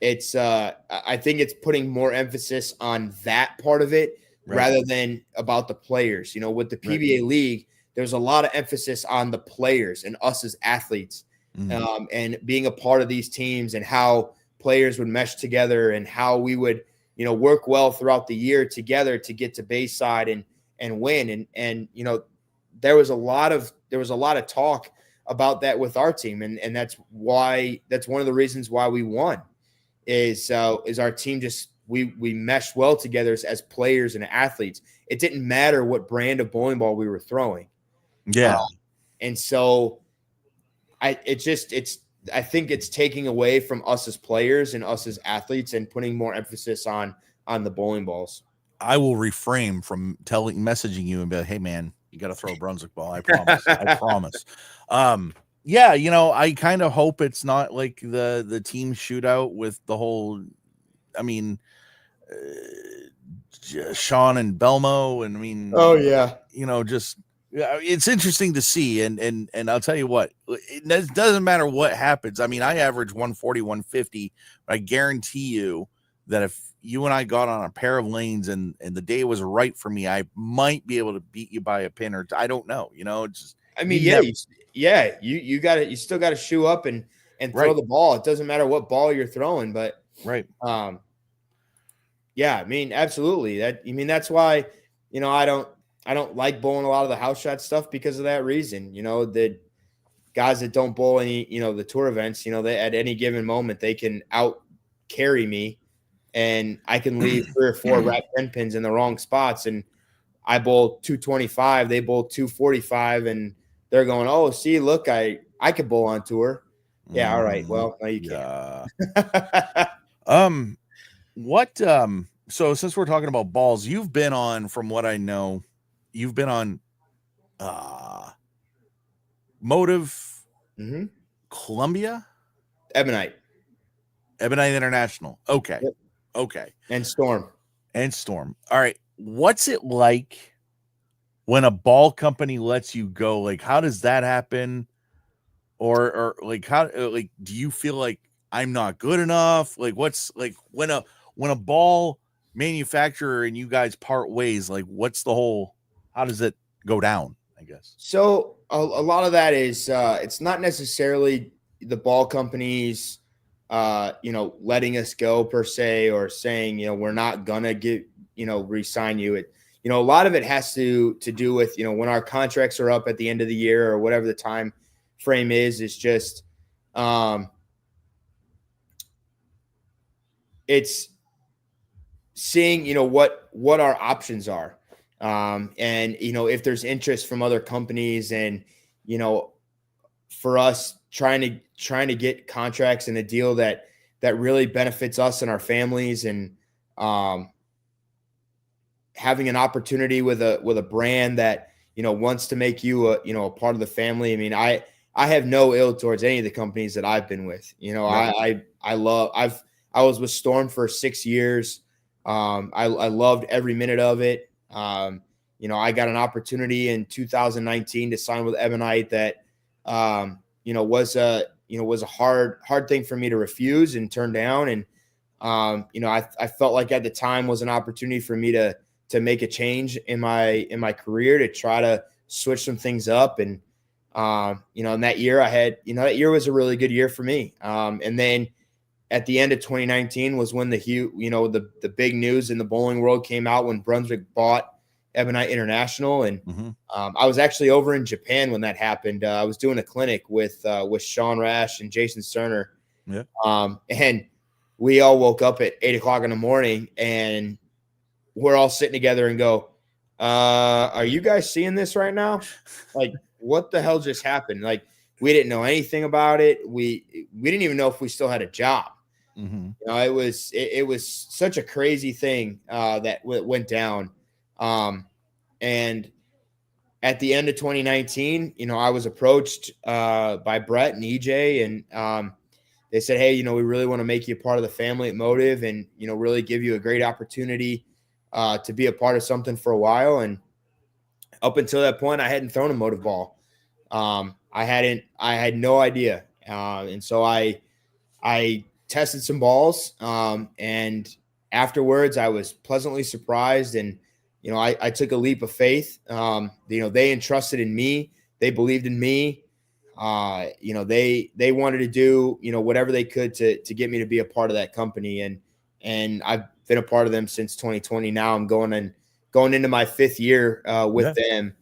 it's I think it's putting more emphasis on that part of it rather than about the players. You know, with the PBA League, there's a lot of emphasis on the players and us as athletes. And being a part of these teams and how players would mesh together and how we would, you know, work well throughout the year together to get to Bayside and win. And, you know, there was a lot of talk about that with our team. And that's one of the reasons why we won is our team we meshed well together as players and athletes. It didn't matter what brand of bowling ball we were throwing. Yeah. And so I think it's taking away from us as players and us as athletes and putting more emphasis on the bowling balls. I will refrain from messaging you and be like, hey man, you got to throw a Brunswick ball. I promise. I promise. Yeah. You know, I kind of hope it's not like the team shootout with the whole, I mean, Sean and Belmo. And I mean, oh yeah, you know, just, it's interesting to see. And I'll tell you what, it doesn't matter what happens. I mean, I average 140, 150, but I guarantee you that if you and I got on a pair of lanes and the day was right for me, I might be able to beat you by a pin or I don't know, you know, it's just, I mean, you got it. You still got to shoe up and throw the ball. It doesn't matter what ball you're throwing, but yeah, I mean, absolutely. That's why, you know, I don't like bowling a lot of the house shot stuff because of that reason. You know, the guys that don't bowl any, you know, the tour events, you know, they at any given moment they can out carry me, and I can leave 3 or 4 rack 10 pins in the wrong spots, and I bowl 225, they bowl 245, and they're going, oh, see, look, I could bowl on tour. Yeah, all right. Well, no, you can't. So since we're talking about balls, you've been on, from what I know, you've been on Motive, Columbia, Ebonite International. Okay. Yep. Okay. And Storm. All right. What's it like when a ball company lets you go? Like, how does that happen? Or like, how, like, do you feel like I'm not good enough? Like, what's like when a ball manufacturer and you guys part ways, like what's the whole, how does it go down, I guess? So a lot of that is it's not necessarily the ball companies letting us go per se, or saying, we're not gonna re-sign you. A lot of it has to do with, when our contracts are up at the end of the year or whatever the time frame is just, it's seeing, what our options are. And, if there's interest from other companies, and, for us trying to get contracts and a deal that really benefits us and our families, and, having an opportunity with a brand that, wants to make you a part of the family. I mean, I have no ill towards any of the companies that I've been with. Right. I was with Storm for 6 years. I loved every minute of it. I got an opportunity in 2019 to sign with Ebonite that, was a hard thing for me to refuse and turn down. And, I felt like at the time was an opportunity for me to make a change in my career, to try to switch some things up. And, in that year that year was a really good year for me. And then at the end of 2019 was when the big news in the bowling world came out, when Brunswick bought Ebonite International. And I was actually over in Japan when that happened. I was doing a clinic with Sean Rash and Jason Cerner. Yeah. And we all woke up at 8:00 in the morning, and we're all sitting together and go, are you guys seeing this right now? Like, what the hell just happened? Like, we didn't know anything about it. We didn't even know if we still had a job. It was such a crazy thing that went down. And at the end of 2019, I was approached by Brett and EJ, and they said, hey, we really want to make you a part of the family at Motive, and, really give you a great opportunity to be a part of something for a while. And up until that point, I hadn't thrown a Motive ball. I had no idea. And so I tested some balls, and afterwards I was pleasantly surprised. And, I took a leap of faith. They entrusted in me. They believed in me. They wanted to do, whatever they could to get me to be a part of that company. And I've been a part of them since 2020. Now I'm going into my 5th year with them.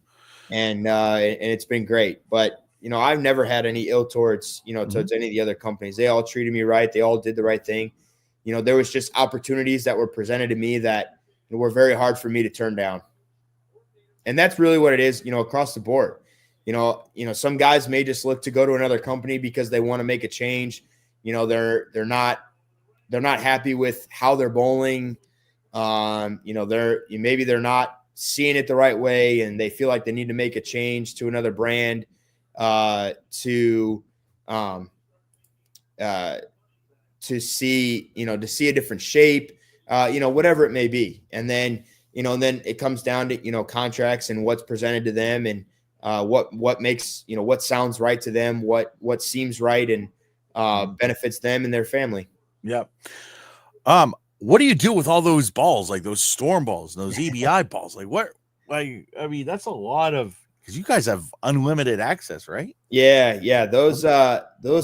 And it's been great. But, I've never had any ill towards, towards any of the other companies. They all treated me right. They all did the right thing. There was just opportunities that were presented to me that were very hard for me to turn down. And that's really what it is, across the board. Some guys may just look to go to another company because they want to make a change. They're not happy with how they're bowling. Maybe they're not seeing it the right way, and they feel like they need to make a change to another brand to see a different shape, whatever it may be. And then it comes down to, contracts and what's presented to them, and what makes, what sounds right to them, what seems right and benefits them and their family. Yeah. What do you do with all those balls, like those Storm balls, and those EBI balls? That's a lot of, because you guys have unlimited access, right? Yeah. Those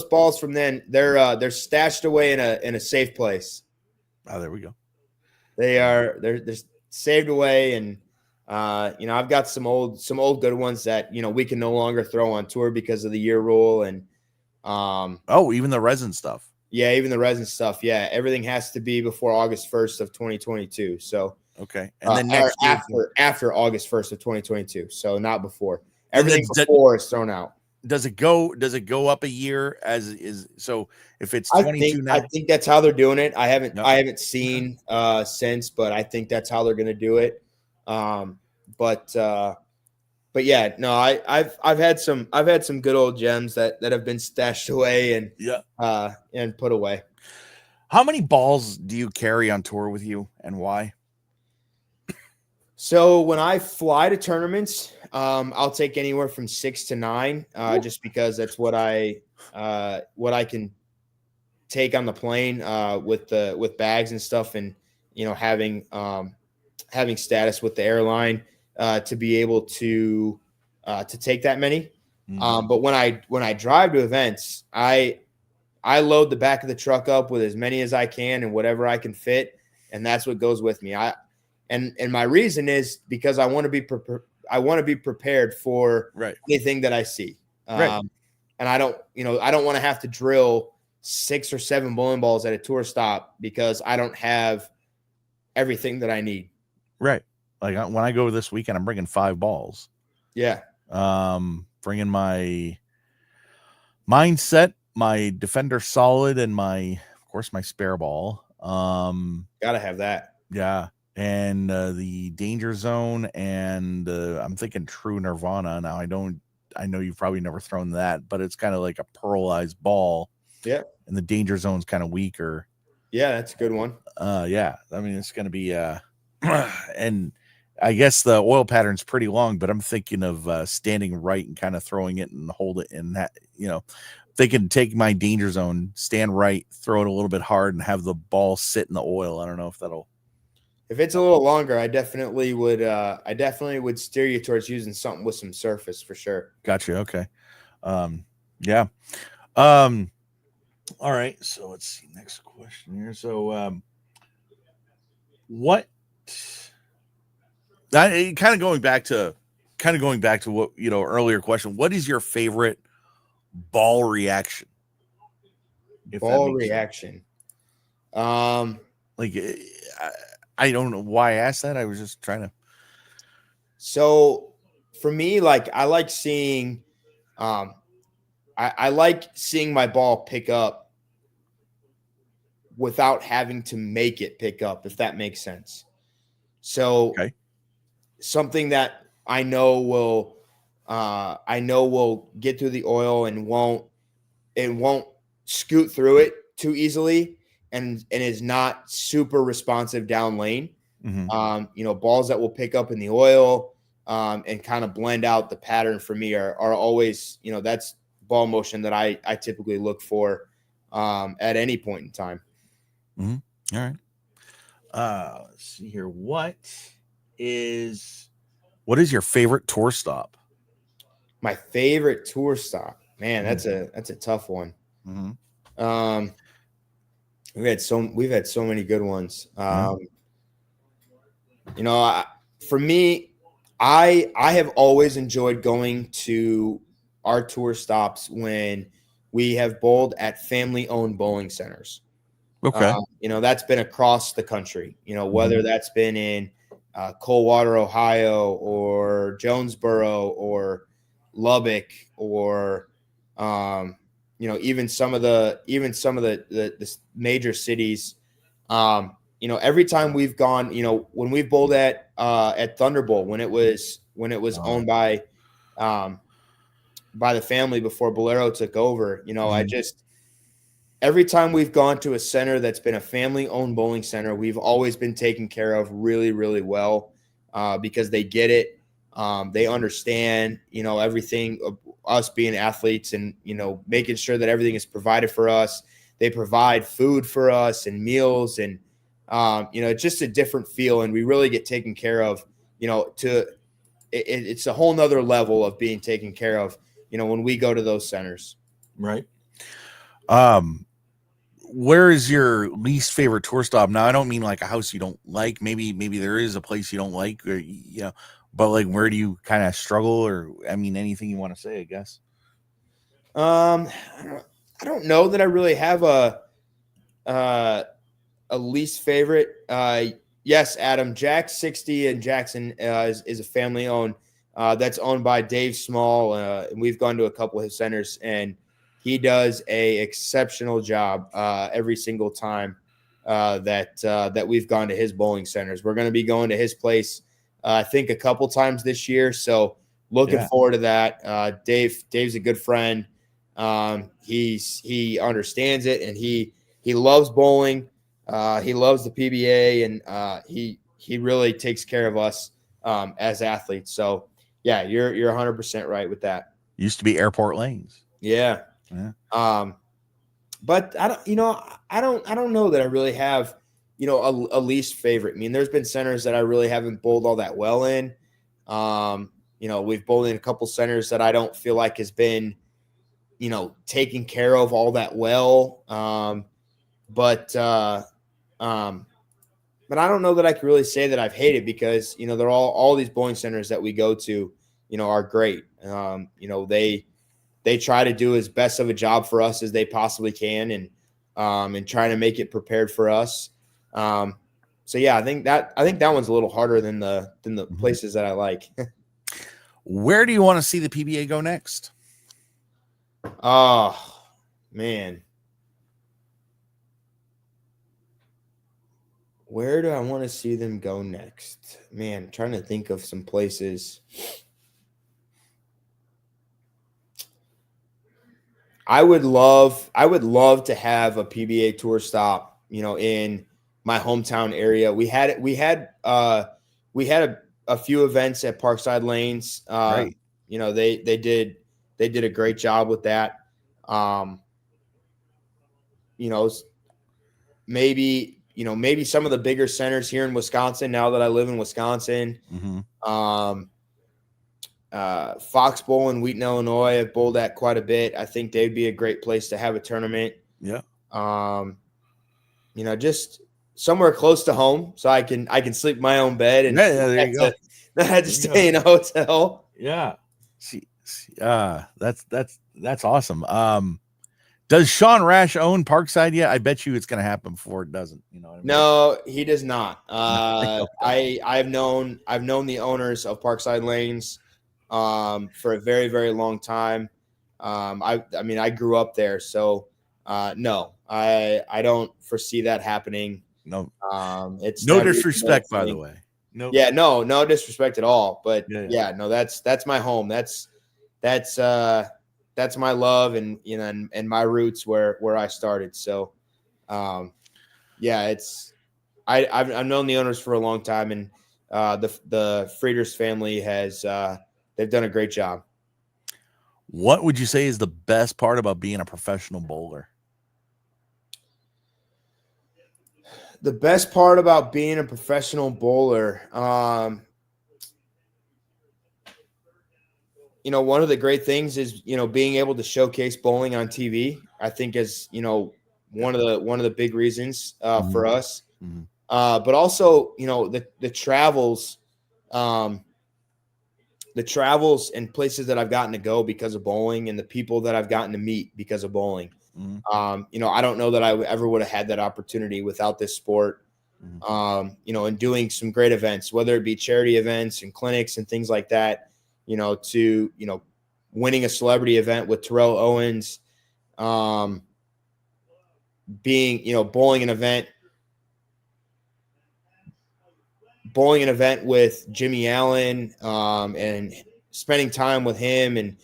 balls from then, they're stashed away in a safe place. Oh, there we go. They're saved away. And I've got some old good ones that we can no longer throw on tour because of the year rule. And even the resin stuff. Yeah, even the resin stuff. Yeah, everything has to be before August 1st of 2022. So okay, and then next year, after August 1st of 2022. So not before. Everything before is thrown out. Does it go up a year as is? So if it's 22 now, I think that's how they're doing it. I haven't seen since, but I think that's how they're going to do it. But yeah, no, I've had some good old gems that have been stashed away and put away. How many balls do you carry on tour with you, and why? So when I fly to tournaments, I'll take anywhere from 6 to 9, just because that's what I can take on the plane with bags and stuff, and having status with the airline to be able to take that many. But when I drive to events, I I load the back of the truck up with as many as I can and whatever I can fit, and that's what goes with me. And my reason is because I want to be prepared for anything that I see. And I don't want to have to drill 6 or 7 bowling balls at a tour stop because I don't have everything that I need. Right. Like when I go this weekend, I'm bringing 5 balls. Yeah. Bringing my mindset, my Defender Solid, and of course, my spare ball. Gotta have that. Yeah. And the Danger Zone, and I'm thinking True Nirvana. Now, I know you've probably never thrown that, but it's kind of like a pearlized ball. Yeah. And the Danger Zone's kind of weaker. Yeah, that's a good one. Yeah. I mean, it's going to be, and I guess the oil pattern's pretty long, but I'm thinking of standing right and kind of throwing it and hold it in that, they can take my Danger Zone, stand right, throw it a little bit hard, and have the ball sit in the oil. I don't know if that'll. If it's a little longer, I definitely would steer you towards using something with some surface for sure. Gotcha. Okay. Yeah. All right. So let's see. Next question here. So, what? Kind of going back to what earlier question. What is your favorite ball reaction? Ball reaction. Like, I don't know why I asked that. I was just trying to. So for me, like I like seeing, I like seeing my ball pick up without having to make it pick up, if that makes sense. So something that I know will get through the oil and won't scoot through it too easily. And is not super responsive down lane. Mm-hmm. Balls that will pick up in the oil and kind of blend out the pattern for me are always, that's ball motion that I typically look for at any point in time. Mm-hmm. All right. Let's see here. What is your favorite tour stop? My favorite tour stop, man, that's a tough one. Mm-hmm. We've had so many good ones. For me, I have always enjoyed going to our tour stops when we have bowled at family-owned bowling centers. Okay. That's been across the country, whether that's been in Coldwater, Ohio, or Jonesboro, or Lubbock, or even some of the major cities. Every time we've gone, when we've bowled at Thunderbolt, when it was owned by the family before Bolero took over, every time we've gone to a center that's been a family-owned bowling center, we've always been taken care of really, really well because they get it. They understand, everything, us being athletes and, making sure that everything is provided for us. They provide food for us and meals and, it's just a different feel. And we really get taken care of, it's a whole nother level of being taken care of, when we go to those centers. Right. Where is your least favorite tour stop? Now, I don't mean like a house you don't like. Maybe there is a place you don't like, or but like, where do you kind of struggle, or anything you want to say, I guess. I don't know that I really have a least favorite. Yes, Adam, Jack 60 in Jackson is a family owned. That's owned by Dave Small, and we've gone to a couple of his centers, and he does a exceptional job every single time that we've gone to his bowling centers. We're going to be going to his place, I think, a couple times this year. So looking forward to that. Dave's a good friend. He understands it, and he loves bowling. He loves the PBA, and he really takes care of us as athletes. So yeah, you're 100% right with that. Used to be Airport Lanes. Yeah. But I don't know that I really have, a least favorite. I mean, there's been centers that I really haven't bowled all that well in. We've bowled in a couple centers that I don't feel like has been taken care of all that well. But I don't know that I can really say that I've hated, because, they're all these bowling centers that we go to, are great. They try to do as best of a job for us as they possibly can, and trying to make it prepared for us. So yeah, I think that one's a little harder than the places that I like. Where do you want to see the PBA go next? Oh, man. Where do I want to see them go next? Man, I'm trying to think of some places. I would love to have a PBA tour stop, in my hometown area. We had a few events at Parkside Lanes. Right. They did a great job with that. Maybe some of the bigger centers here in Wisconsin, now that I live in Wisconsin. Mm-hmm. Fox Bowl in Wheaton, Illinois, I've bowled at quite a bit. I think they'd be a great place to have a tournament. Yeah. Just somewhere close to home, so I can sleep in my own bed and there you go. Not have to stay in a hotel. Yeah. See, that's awesome. Does Sean Rash own Parkside yet? I bet you it's going to happen before it doesn't. You know what I mean? No, he does not. I've known the owners of Parkside Lanes for a very, very long time. I grew up there, so no, I don't foresee that happening. No, it's no disrespect, by the way. No, yeah, no disrespect at all. But yeah, no, that's my home. That's my love, and and my roots where I started. So, yeah, I've known the owners for a long time, and the Frieders family has they've done a great job. What would you say is the best part about being a professional bowler? The best part about being a professional bowler, one of the great things is, being able to showcase bowling on TV. I think is, one of the big reasons for us. Mm-hmm. But also, the travels, and places that I've gotten to go because of bowling, and the people that I've gotten to meet because of bowling. Mm-hmm. I don't know that I ever would have had that opportunity without this sport. Mm-hmm. And doing some great events, whether it be charity events and clinics and things like that, to, winning a celebrity event with Terrell Owens, being, bowling an event with Jimmy Allen, and spending time with him, and,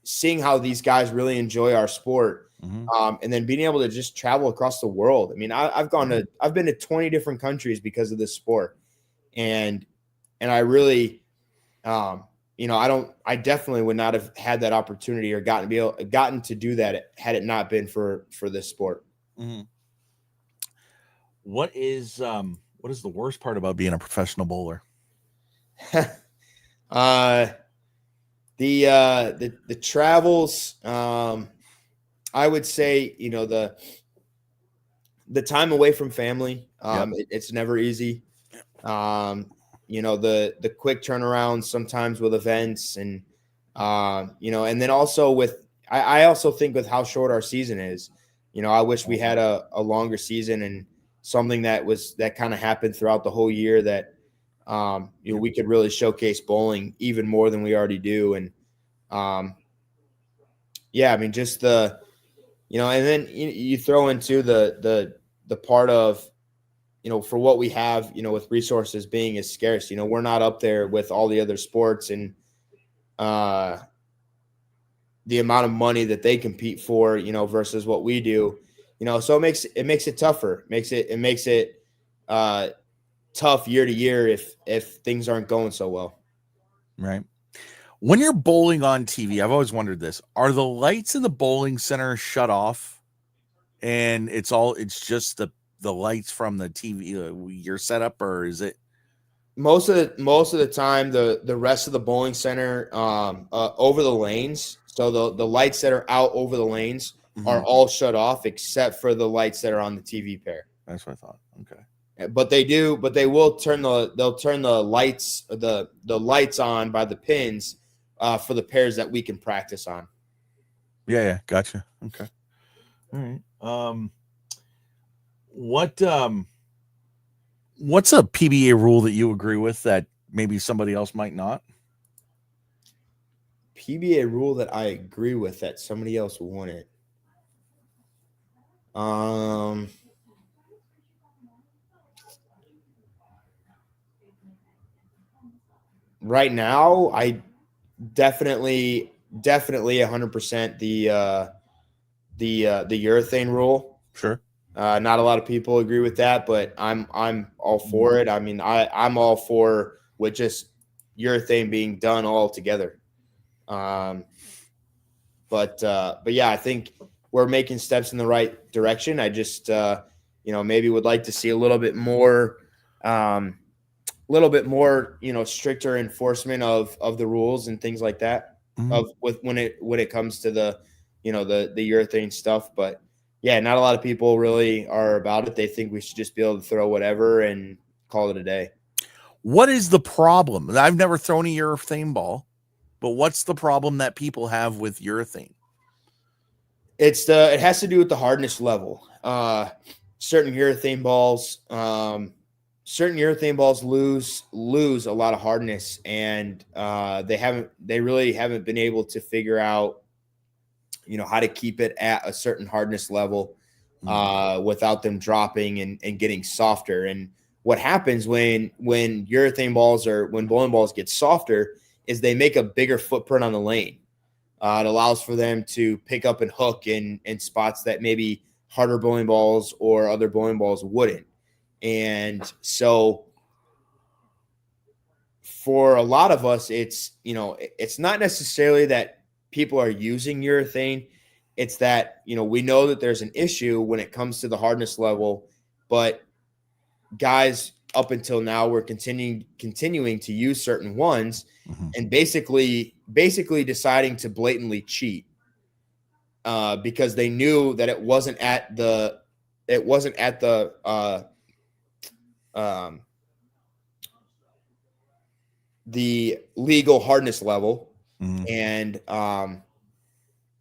seeing how these guys really enjoy our sport. Mm-hmm. And then being able to just travel across the world. I mean, I've been to 20 different countries because of this sport. And I really, I definitely would not have had that opportunity or gotten to do that had it not been for this sport. Mm-hmm. What is the worst part about being a professional bowler? The travels, I would say, the time away from family, it's never easy. The quick turnaround sometimes with events, and, and then also with, I also think with how short our season is, I wish we had a longer season, and something that kind of happened throughout the whole year that, we could really showcase bowling even more than we already do. And, just the, and then you throw into the part of, for what we have, with resources being as scarce, we're not up there with all the other sports, and the amount of money that they compete for, versus what we do, so it makes it tougher. It makes it tough year to year if things aren't going so well. Right. When you're bowling on TV, I've always wondered this: are the lights in the bowling center shut off, and it's just the lights from the TV, your setup, or is it? most of the time, the rest of the bowling center over the lanes. So the lights that are out over the lanes are all shut off except for the lights that are on the TV pair. That's what I thought. Okay. But they will turn the lights on by the pins for the pairs that we can practice on. Yeah, gotcha. Okay. All right. What's a PBA rule that you agree with that maybe somebody else might not? PBA rule that I agree with that somebody else wouldn't. Right now, I definitely 100% the urethane rule. Sure. Not a lot of people agree with that, but I'm all for it. I mean, I'm all for with just urethane being done all together. But yeah, I think we're making steps in the right direction. I just maybe would like to see a little bit more stricter enforcement of the rules and things like that when it comes to the urethane stuff. But yeah, not a lot of people really are about it. They think we should just be able to throw whatever and call it a day. What is the problem? I've never thrown a urethane ball, but what's the problem that people have with urethane? It has to do with the hardness level. Certain urethane balls lose a lot of hardness, and they really haven't been able to figure out how to keep it at a certain hardness level without them dropping and getting softer. And what happens when urethane balls when bowling balls get softer is they make a bigger footprint on the lane. It allows for them to pick up and hook in spots that maybe harder bowling balls or other bowling balls wouldn't. And so for a lot of us, it's not necessarily that people are using urethane. It's that, we know that there's an issue when it comes to the hardness level, but guys up until now were continuing to use certain ones and basically deciding to blatantly cheat because they knew that it wasn't at the legal hardness level. And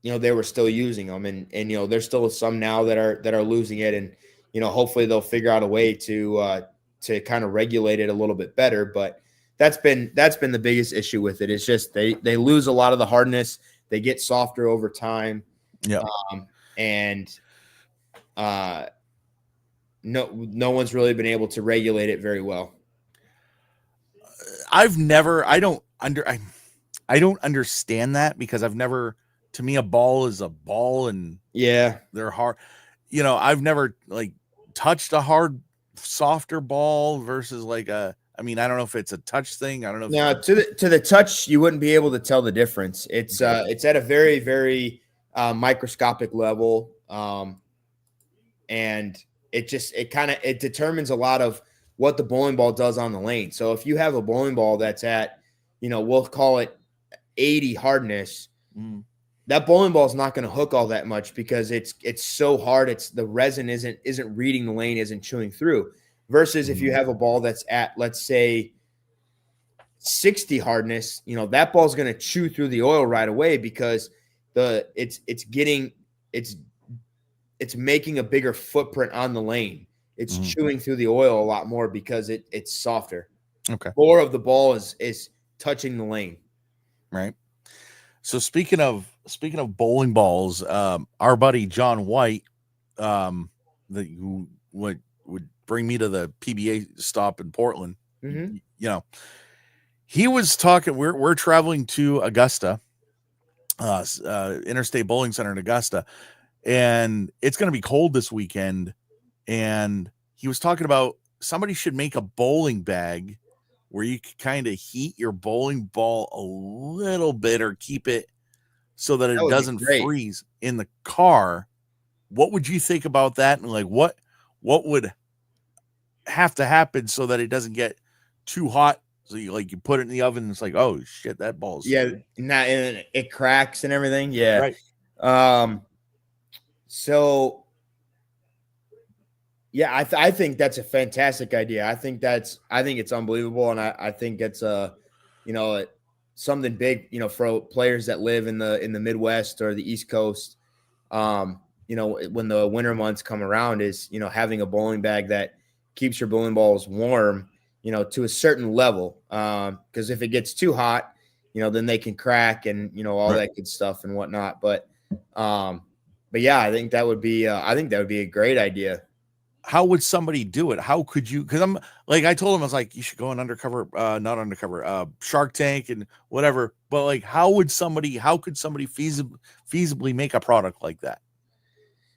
they were still using them, and there's still some now that are losing it, and hopefully they'll figure out a way to kind of regulate it a little bit better. But that's been the biggest issue with it. It's just they lose a lot of the hardness. They get softer over time. Yeah. No one's really been able to regulate it very well. I don't understand that because to me, a ball is a ball, and yeah, they're hard. I've never touched a hard, softer ball versus I don't know if it's a touch thing. I don't know. Now to the touch, you wouldn't be able to tell the difference. It's at a very, very microscopic level. And it determines a lot of what the bowling ball does on the lane. So if you have a bowling ball that's at, we'll call it 80 hardness, that bowling ball is not going to hook all that much because it's so hard. The resin isn't reading the lane, isn't chewing through. Versus if you have a ball that's at, let's say, 60 hardness, that ball is going to chew through the oil right away because it's making a bigger footprint on the lane. It's chewing through the oil a lot more because it's softer. Okay. More of the ball is touching the lane. Right. So speaking of bowling balls, our buddy John White, that would bring me to the PBA stop in Portland. He was talking. We're traveling to Augusta, Interstate Bowling Center in Augusta, and it's going to be cold this weekend. And he was talking about somebody should make a bowling bag where you can kind of heat your bowling ball a little bit or keep it so that it doesn't freeze in the car. What would you think about that? And what would have to happen so that it doesn't get too hot. So you put it in the oven, and it's like, oh shit, that ball's and it cracks and everything. Yeah. right. So yeah, I think that's a fantastic idea. I think it's unbelievable, and I think it's something big, for players that live in the Midwest or the East Coast. When the winter months come around, is having a bowling bag that keeps your bowling balls warm, to a certain level. Because if it gets too hot, then they can crack and all that good stuff and whatnot. But yeah, I think that would be a great idea. How would somebody do it? How could you? Because I'm like, I told him, I was like, you should go on undercover, not undercover, Shark Tank and whatever. But like, how could somebody feasibly make a product like that?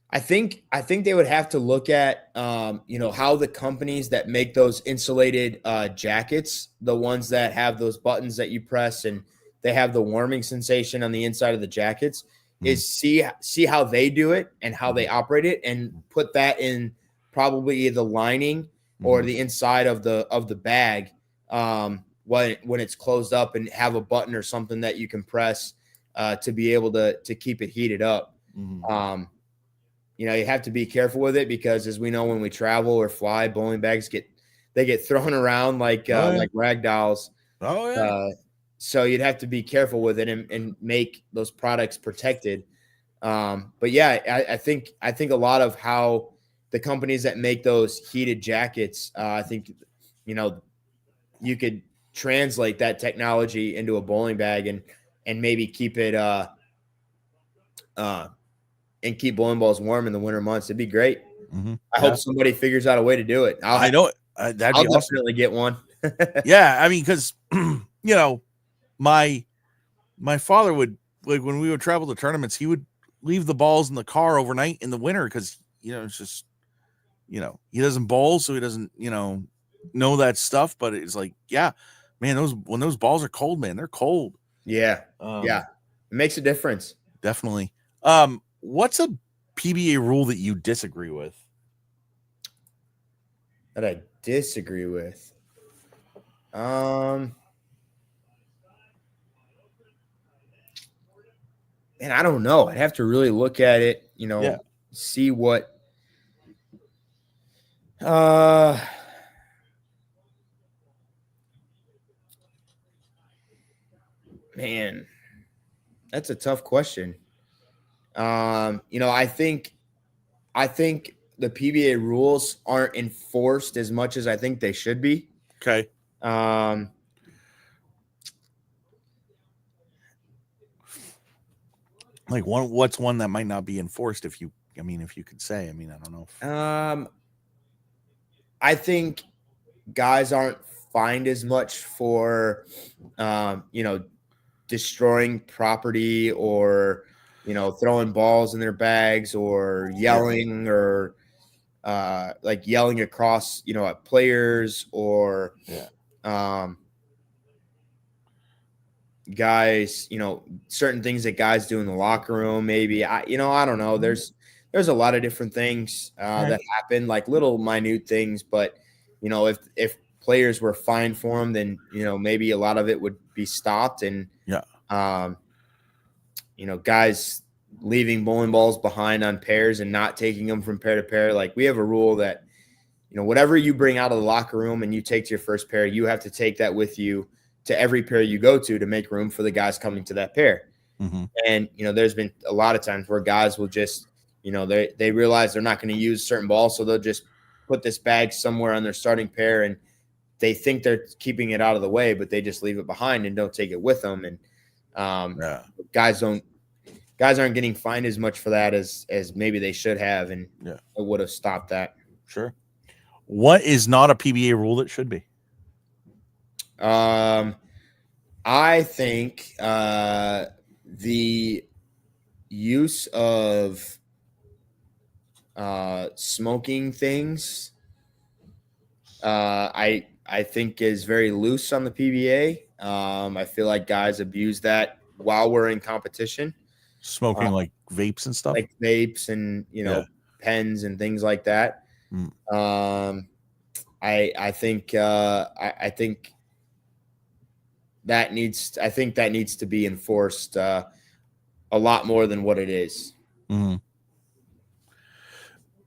I think they would have to look at, how the companies that make those insulated jackets, the ones that have those buttons that you press and they have the warming sensation on the inside of the jackets, is see how they do it and how they operate it, and put that in probably the lining or the inside of the bag when it's closed up, and have a button or something that you can press to be able to keep it heated up. You have to be careful with it, because as we know, when we travel or fly, bowling bags get thrown around like rag dolls. Oh yeah. So you'd have to be careful with it and make those products protected. But yeah, I think a lot of how the companies that make those heated jackets, I think, you could translate that technology into a bowling bag and maybe keep it and keep bowling balls warm in the winter months. It'd be great. I hope somebody figures out a way to do it. I know it. That'd be awesome. Definitely get one. Yeah, I mean, because my father would, like, when we would travel to tournaments, he would leave the balls in the car overnight in the winter, because it's just he doesn't bowl, so he doesn't know that stuff. But it's like, yeah, man, when those balls are cold, man, they're cold. Yeah. Yeah, it makes a difference. Definitely. What's a PBA rule that you disagree with? That I disagree with. And I don't know. I'd have to really look at it, see what. Man, that's a tough question. I think the PBA rules aren't enforced as much as I think they should be. Okay. Like what's one that might not be enforced, if you could say? I don't know. I think guys aren't fined as much for, destroying property, or, throwing balls in their bags, or yelling, or like yelling across, at players, or guys, certain things that guys do in the locker room. Maybe I don't know. There's a lot of different things that happen, like little minute things. But if players were fined for them, then maybe a lot of it would be stopped. And guys leaving bowling balls behind on pairs and not taking them from pair to pair. Like, we have a rule that whatever you bring out of the locker room and you take to your first pair, you have to take that with you to every pair you go to make room for the guys coming to that pair. And there's been a lot of times where guys will just they realize they're not going to use certain balls, so they'll just put this bag somewhere on their starting pair, and they think they're keeping it out of the way, but they just leave it behind and don't take it with them. And guys aren't getting fined as much for that as maybe they should have, and it would have stopped that. Sure. What is not a PBA rule that should be? I think the use of smoking things, I think is very loose on the PBA. I feel like guys abuse that while we're in competition. Smoking like vapes and stuff, like vapes and pens and things like that. I I think I think that needs to be enforced a lot more than what it is. Mhm.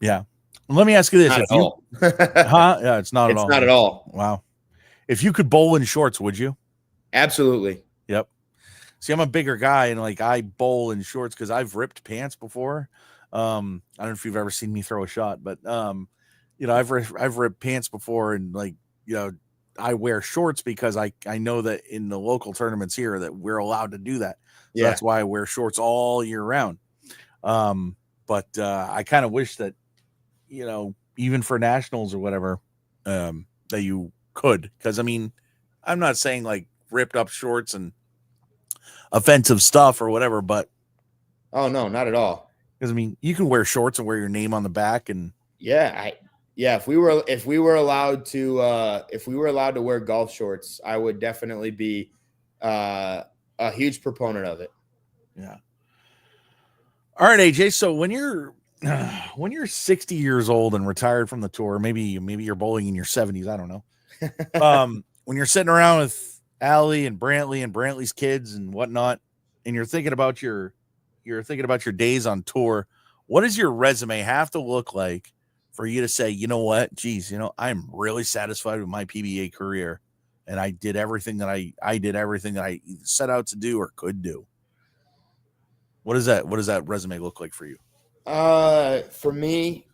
Yeah. Let me ask you this: Not if at you, all. Yeah, it's not at It's all. not at all. Wow. If you could bowl in shorts, would you? Absolutely. Yep. See, I'm a bigger guy, and like I bowl in shorts because I've ripped pants before. I don't know if you've ever seen me throw a shot, but I've ripped pants before, and like I wear shorts because I know that in the local tournaments here that we're allowed to do that. So Yeah. that's why I wear shorts all year round. But I kind of wish that even for nationals or whatever, that you could, because I mean, I'm not saying like ripped up shorts and offensive stuff or whatever, but Oh no, not at all. because I mean, you can wear shorts and wear your name on the back, and Yeah, if we were allowed to wear golf shorts, I would definitely be a huge proponent of it. yeah. All right, AJ. So when you're when you're 60 years old and retired from the tour, maybe you're bowling in your 70s. I don't know. When you're sitting around with Allie and Brantley's kids and whatnot, and you're thinking about your days on tour, what does your resume have to look like for you to say, you know what, geez, I'm really satisfied with my PBA career, and I did everything that I set out to do or could do? What does that resume look like for you? For me,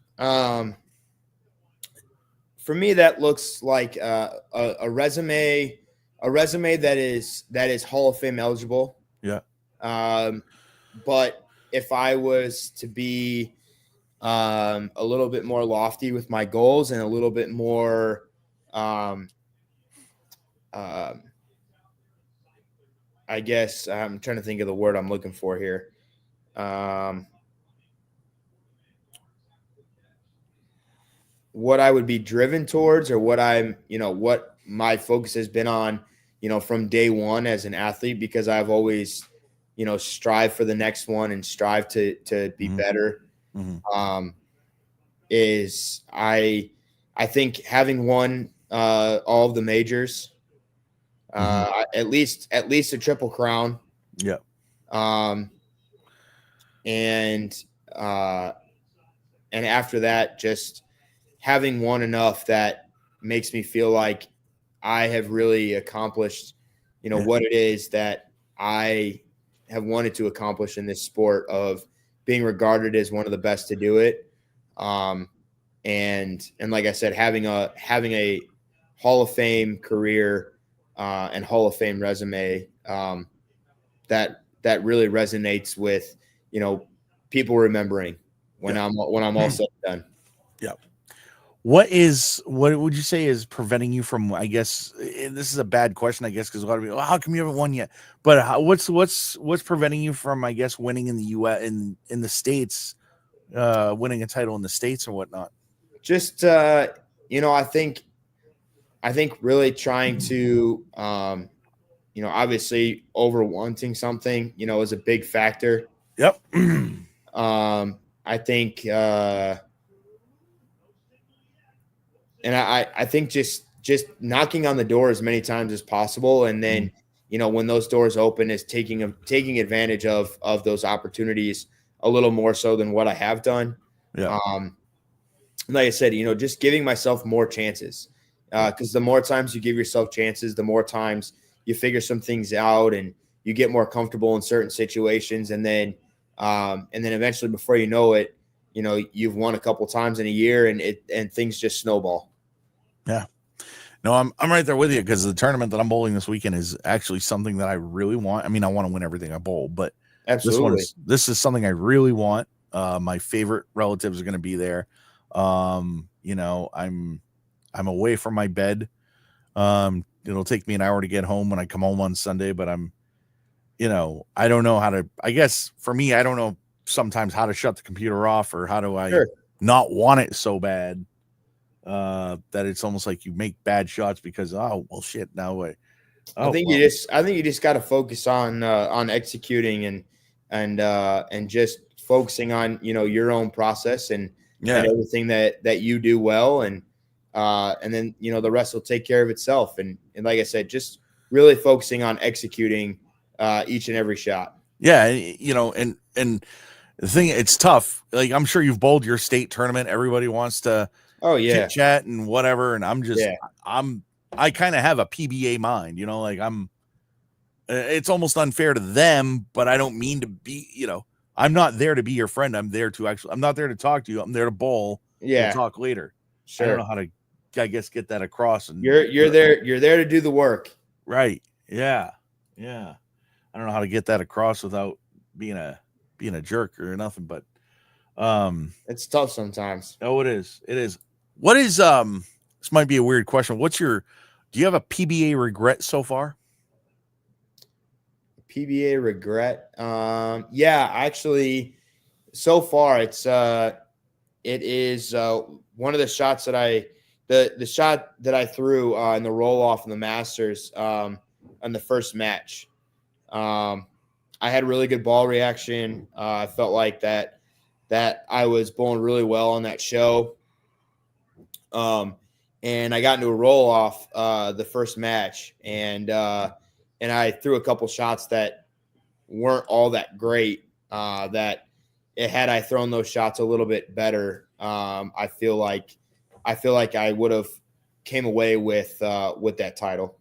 that looks like a resume that is Hall of Fame eligible. Yeah. But if I was to be a little bit more lofty with my goals and a little bit more I guess I'm trying to think of the word I'm looking for here. What I would be driven towards, or what what my focus has been on, from day one as an athlete, because I've always, strive for the next one and strive to be Mhm. better. Mm-hmm. Is I think having won all of the majors, at least a Triple Crown. Yeah. And after that, just having won enough that makes me feel like I have really accomplished, what it is that I have wanted to accomplish in this sport of being regarded as one of the best to do it. And like I said, having a Hall of Fame career and Hall of Fame resume that really resonates with people remembering when I'm all said and done. Yeah. What would you say is preventing you from, I guess, and this is a bad question, I guess, because a lot of people, how come you haven't won yet? But what's preventing you from, I guess, winning in the US, in the States, winning a title in the States or whatnot? Just I think really trying to obviously over wanting something, is a big factor. Yep. I think and I think just knocking on the door as many times as possible, and then when those doors open, is taking advantage of those opportunities a little more so than what I have done. Yeah. Like I said, just giving myself more chances, because the more times you give yourself chances, the more times you figure some things out and you get more comfortable in certain situations, and then eventually, before you know it, you've won a couple times in a year, and things just snowball. Yeah. No, I'm right there with you, because the tournament that I'm bowling this weekend is actually something that I really want. I mean, I want to win everything I bowl, but Absolutely. this is something I really want. My favorite relatives are going to be there. I'm away from my bed. It'll take me an hour to get home when I come home on Sunday, but I don't know how to, I guess for me, I don't know sometimes how to shut the computer off, or how do I not want it so bad that it's almost like you make bad shots because, oh, well, shit, now I think you just got to focus on executing and just focusing on, your own process and everything that you do well. And And then, the rest will take care of itself. And like I said, just really focusing on executing each and every shot. Yeah. And the thing, it's tough. Like, I'm sure you've bowled your state tournament. Everybody wants to chit chat and whatever. And I kind of have a PBA mind, like it's almost unfair to them, but I don't mean to be, I'm not there to be your friend. I'm not there to talk to you. I'm there to bowl. Yeah. We'll talk later. Sure. I don't know how to, I guess, get that across. And you're there to do the work. Right. Yeah. Yeah. I don't know how to get that across without being a jerk or nothing, but it's tough sometimes. Oh, it is. It is. What is this might be a weird question. Do you have a PBA regret so far? PBA regret? Yeah, actually, so far it is one of the shots that the shot that I threw in the roll off in the Masters on the first match. I had really good ball reaction. I felt like that I was bowling really well on that show. And I got into a roll off the first match, and I threw a couple shots that weren't all that great. That had I thrown those shots a little bit better, I feel like I would have came away with that title.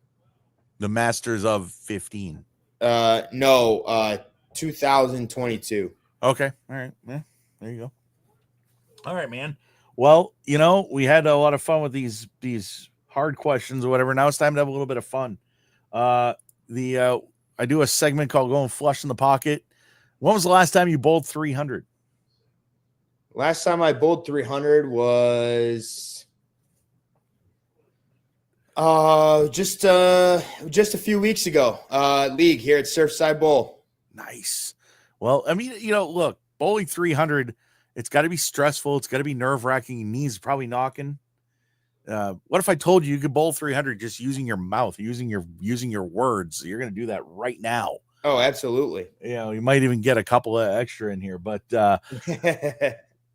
The Masters of 15. No, 2022. Okay. All right. Yeah, there you go. All right, man. Well, we had a lot of fun with these hard questions or whatever. Now it's time to have a little bit of fun. I do a segment called Going Flush in the Pocket. When was the last time you bowled 300? Last time I bowled 300 was just a few weeks ago. League here at Surfside Bowl. Nice. Well, I mean, look, bowling 300, it's got to be stressful. It's got to be nerve-wracking. Your knees probably knocking. What if I told you could bowl 300 just using your mouth, using your words? You're going to do that right now. Oh, absolutely. You might even get a couple of extra in here, but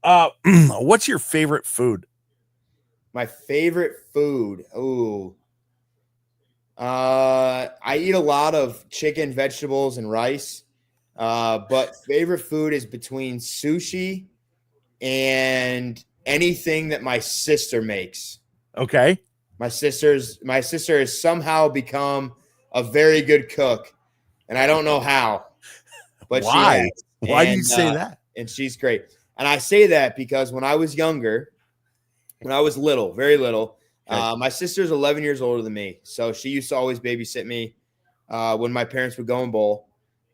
what's your favorite food? My favorite food. Ooh. I eat a lot of chicken, vegetables, and rice. But favorite food is between sushi and anything that my sister makes. Okay. My sister has somehow become a very good cook, and I don't know how. But why? Why do you say that? And she's great. And I say that because when I was younger, when I was little, very little, my sister's 11 years older than me. So she used to always babysit me when my parents would go and bowl.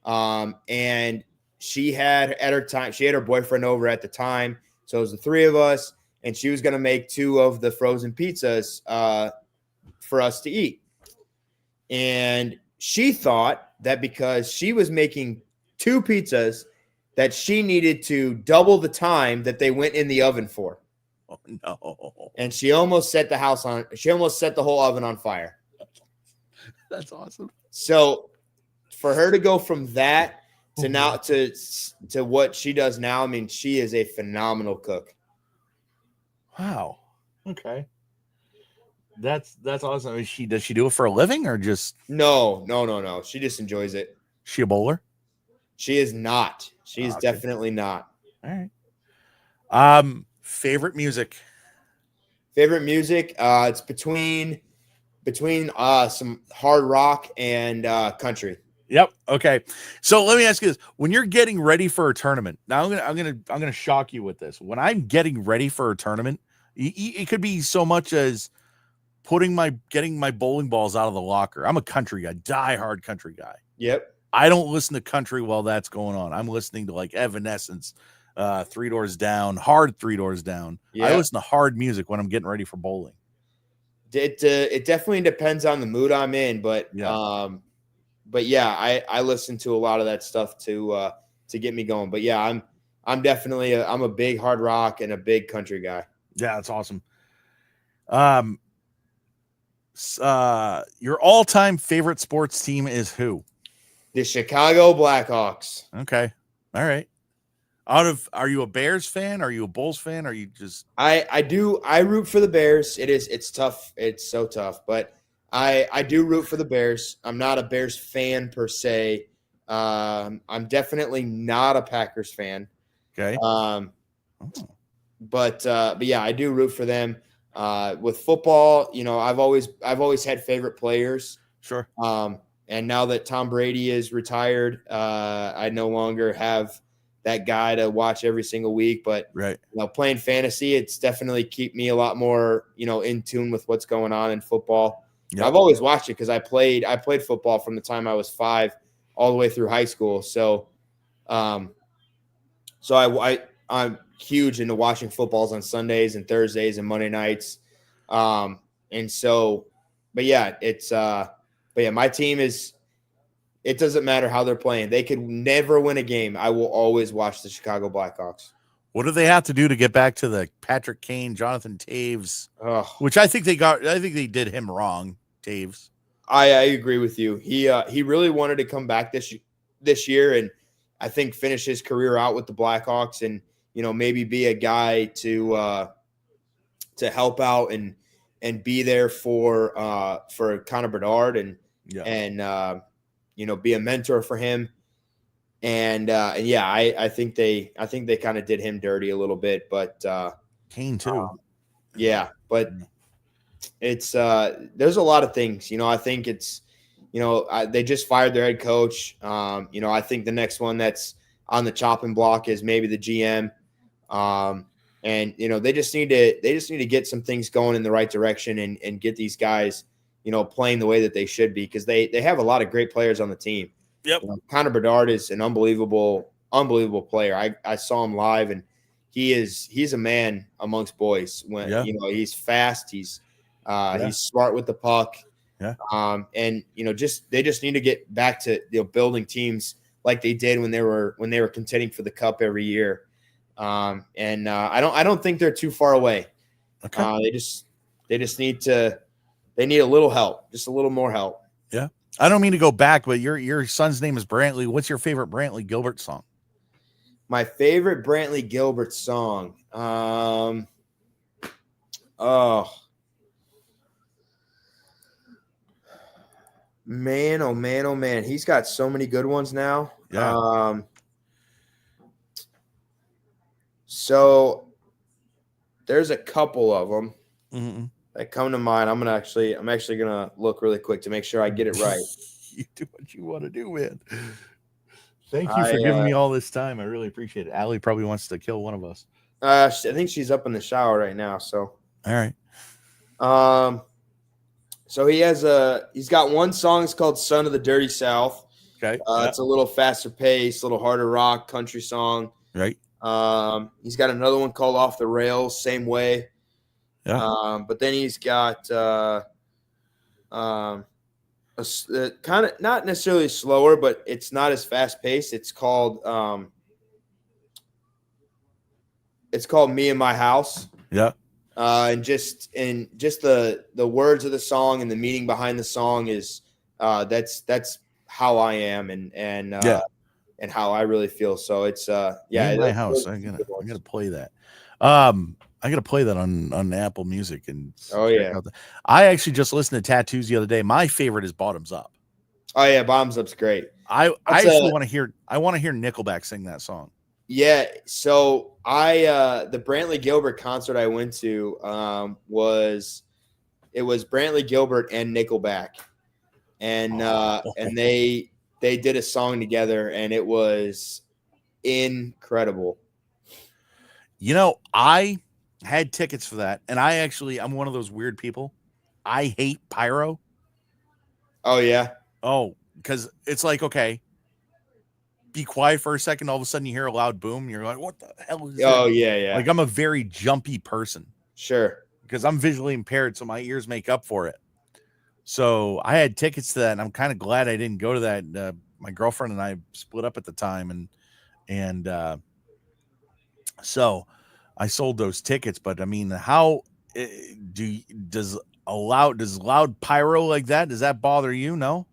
And she had her boyfriend over at the time. So it was the three of us, and she was going to make 2 of the frozen pizzas for us to eat. And she thought that because she was making 2 pizzas, that she needed to double the time that they went in the oven for. Oh, no. And she almost set the whole oven on fire. That's awesome. So for her to go from that to now to what she does now, I mean, she is a phenomenal cook. Wow. Okay. That's awesome. Does she do it for a living or just? No. She just enjoys it. She a bowler? She is not. She's definitely not. All right. Favorite music? It's between some hard rock and country. Yep. Okay. So let me ask you this: when you're getting ready for a tournament, now I'm gonna shock you with this. When I'm getting ready for a tournament, it could be so much as getting my bowling balls out of the locker. I'm a country guy, diehard country guy. Yep. I don't listen to country while that's going on. I'm listening to like Evanescence, 3 Doors Down, hard 3 Doors Down. Yep. I listen to hard music when I'm getting ready for bowling. It definitely depends on the mood I'm in, but yeah. I listen to a lot of that stuff to get me going. But yeah, I'm definitely I'm a big hard rock and a big country guy. Yeah, that's awesome. Your all-time favorite sports team is who? The Chicago Blackhawks. Okay. All right. Are you a Bears fan? Are you a Bulls fan? Are you just I root for the Bears. It's tough. It's so tough, but I do root for the Bears. I'm not a Bears fan per se. I'm definitely not a Packers fan. okay? Um, Oh, but yeah, I do root for them. With football, I've always had favorite players. sure. And now that Tom Brady is retired, I no longer have that guy to watch every single week. But Right. playing fantasy, it's definitely keep me a lot more in tune with what's going on in football. Yep. I've always watched it because I played football from the time I was 5 all the way through high school. So, I'm huge into watching footballs on Sundays and Thursdays and Monday nights. And so, but yeah, my team it doesn't matter how they're playing. They could never win a game. I will always watch the Chicago Blackhawks. What do they have to do to get back to the Patrick Kane, Jonathan Taves, Ugh. which I think they did him wrong, Taves. I agree with you. He really wanted to come back this year and I think finish his career out with the Blackhawks and maybe be a guy to help out and be there for Connor Bedard and be a mentor for him. And yeah, I think they kind of did him dirty a little bit, but Kane too. Yeah, but it's there's a lot of things. I think it's they just fired their head coach. I think the next one that's on the chopping block is maybe the GM. And they just need to get some things going in the right direction and get these guys playing the way that they should be because they have a lot of great players on the team. Yep. Connor Bedard is an unbelievable player. I saw him live and he's a man amongst boys when he's fast, he's smart with the puck. Yeah. And they just need to get back to building teams like they did when they were contending for the cup every year. I don't think they're too far away. Okay. They just need a little help, just a little more help. Yeah. I don't mean to go back, but your son's name is Brantley. What's your favorite Brantley Gilbert song? My favorite Brantley Gilbert song. Man, oh man, oh man. He's got so many good ones now. Yeah. So there's a couple of them Mm-hmm. that come to mind. I'm actually gonna look really quick to make sure I get it right. You do what you want to do, man. Thank you for giving me all this time. I really appreciate it. Allie probably wants to kill one of us. I think she's up in the shower right now. So all right. So he's got one song. It's called "Son of the Dirty South." Okay. It's a little faster pace, a little harder rock country song. Right. He's got another one called "Off the Rails," same way. Yeah. But then he's got kind of not necessarily slower, but it's not as fast paced. It's called "Me and My House." Yeah. And just the words of the song and the meaning behind the song is that's how I am and how I really feel. So it's In My House. I'm gonna play that. I gotta play that on Apple Music and I actually just listened to Tattoos the other day. My favorite is Bottoms Up. Oh yeah, Bottoms Up's great. I actually want to hear Nickelback sing that song. Yeah, so the Brantley Gilbert concert I went to was Brantley Gilbert and Nickelback, and they did a song together, and it was incredible. I had tickets for that, and I'm one of those weird people. I hate pyro. Oh yeah. Oh, because it's like, okay, be quiet for a second. All of a sudden, you hear a loud boom. You're like, "What the hell is that?" Oh yeah. Like I'm a very jumpy person. Sure. Because I'm visually impaired, so my ears make up for it. So I had tickets to that, and I'm kind of glad I didn't go to that. My girlfriend and I split up at the time, and so I sold those tickets. But I mean, how does loud pyro like that? Does that bother you? No.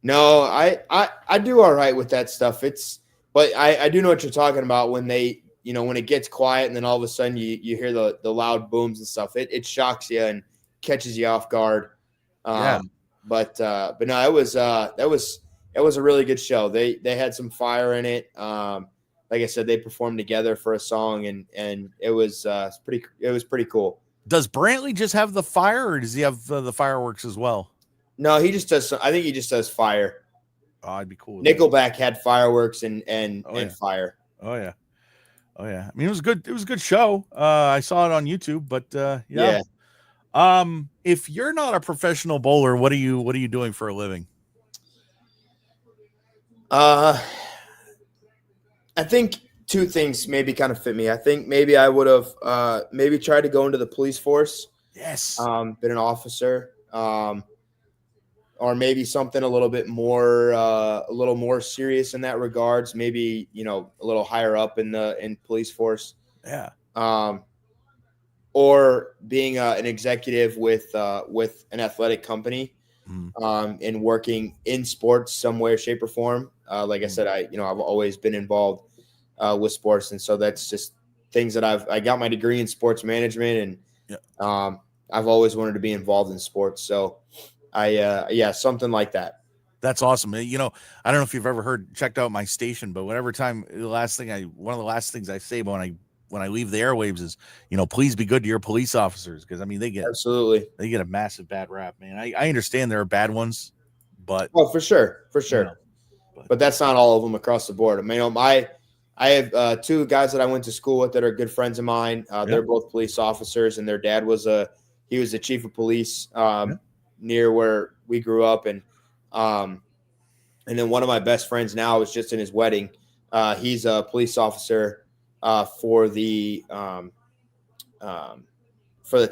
No, I do all right with that stuff. It's But I do know what you're talking about when they, when it gets quiet and then all of a sudden you hear the loud booms and stuff. It shocks you and catches you off guard. Yeah. But no, it was a really good show. They had some fire in it. Like I said, they performed together for a song, and it was pretty cool. Does Brantley just have the fire, or does he have the fireworks as well? No, he just does. I think he just does fire. Oh, I'd be cool with Nickelback had fireworks and fire. Oh yeah. Oh yeah. I mean, it was good. It was a good show. I saw it on YouTube, but yeah. If you're not a professional bowler, what are you doing for a living? I think two things maybe kind of fit me. I think maybe I would have maybe tried to go into the police force. Yes. Been an officer. Or maybe something a little more serious in that regards. Maybe, a little higher up in police force. Yeah. Or being an executive with an athletic company, and working in sports some way, shape, or form. Like I said, I've always been involved with sports, and so that's just things that I got my degree in sports management, and I've always wanted to be involved in sports. So something like that. That's awesome. I don't know if you've ever checked out my station, but one of the last things I say when I leave the airwaves is, please be good to your police officers. Cause I mean, they get a massive bad rap, man. I understand there are bad ones, but for sure. But that's not all of them across the board. I mean, I have two guys that I went to school with that are good friends of mine. They're both police officers, and their dad was the chief of police near where we grew up, and then one of my best friends now is just in his wedding. He's a police officer for the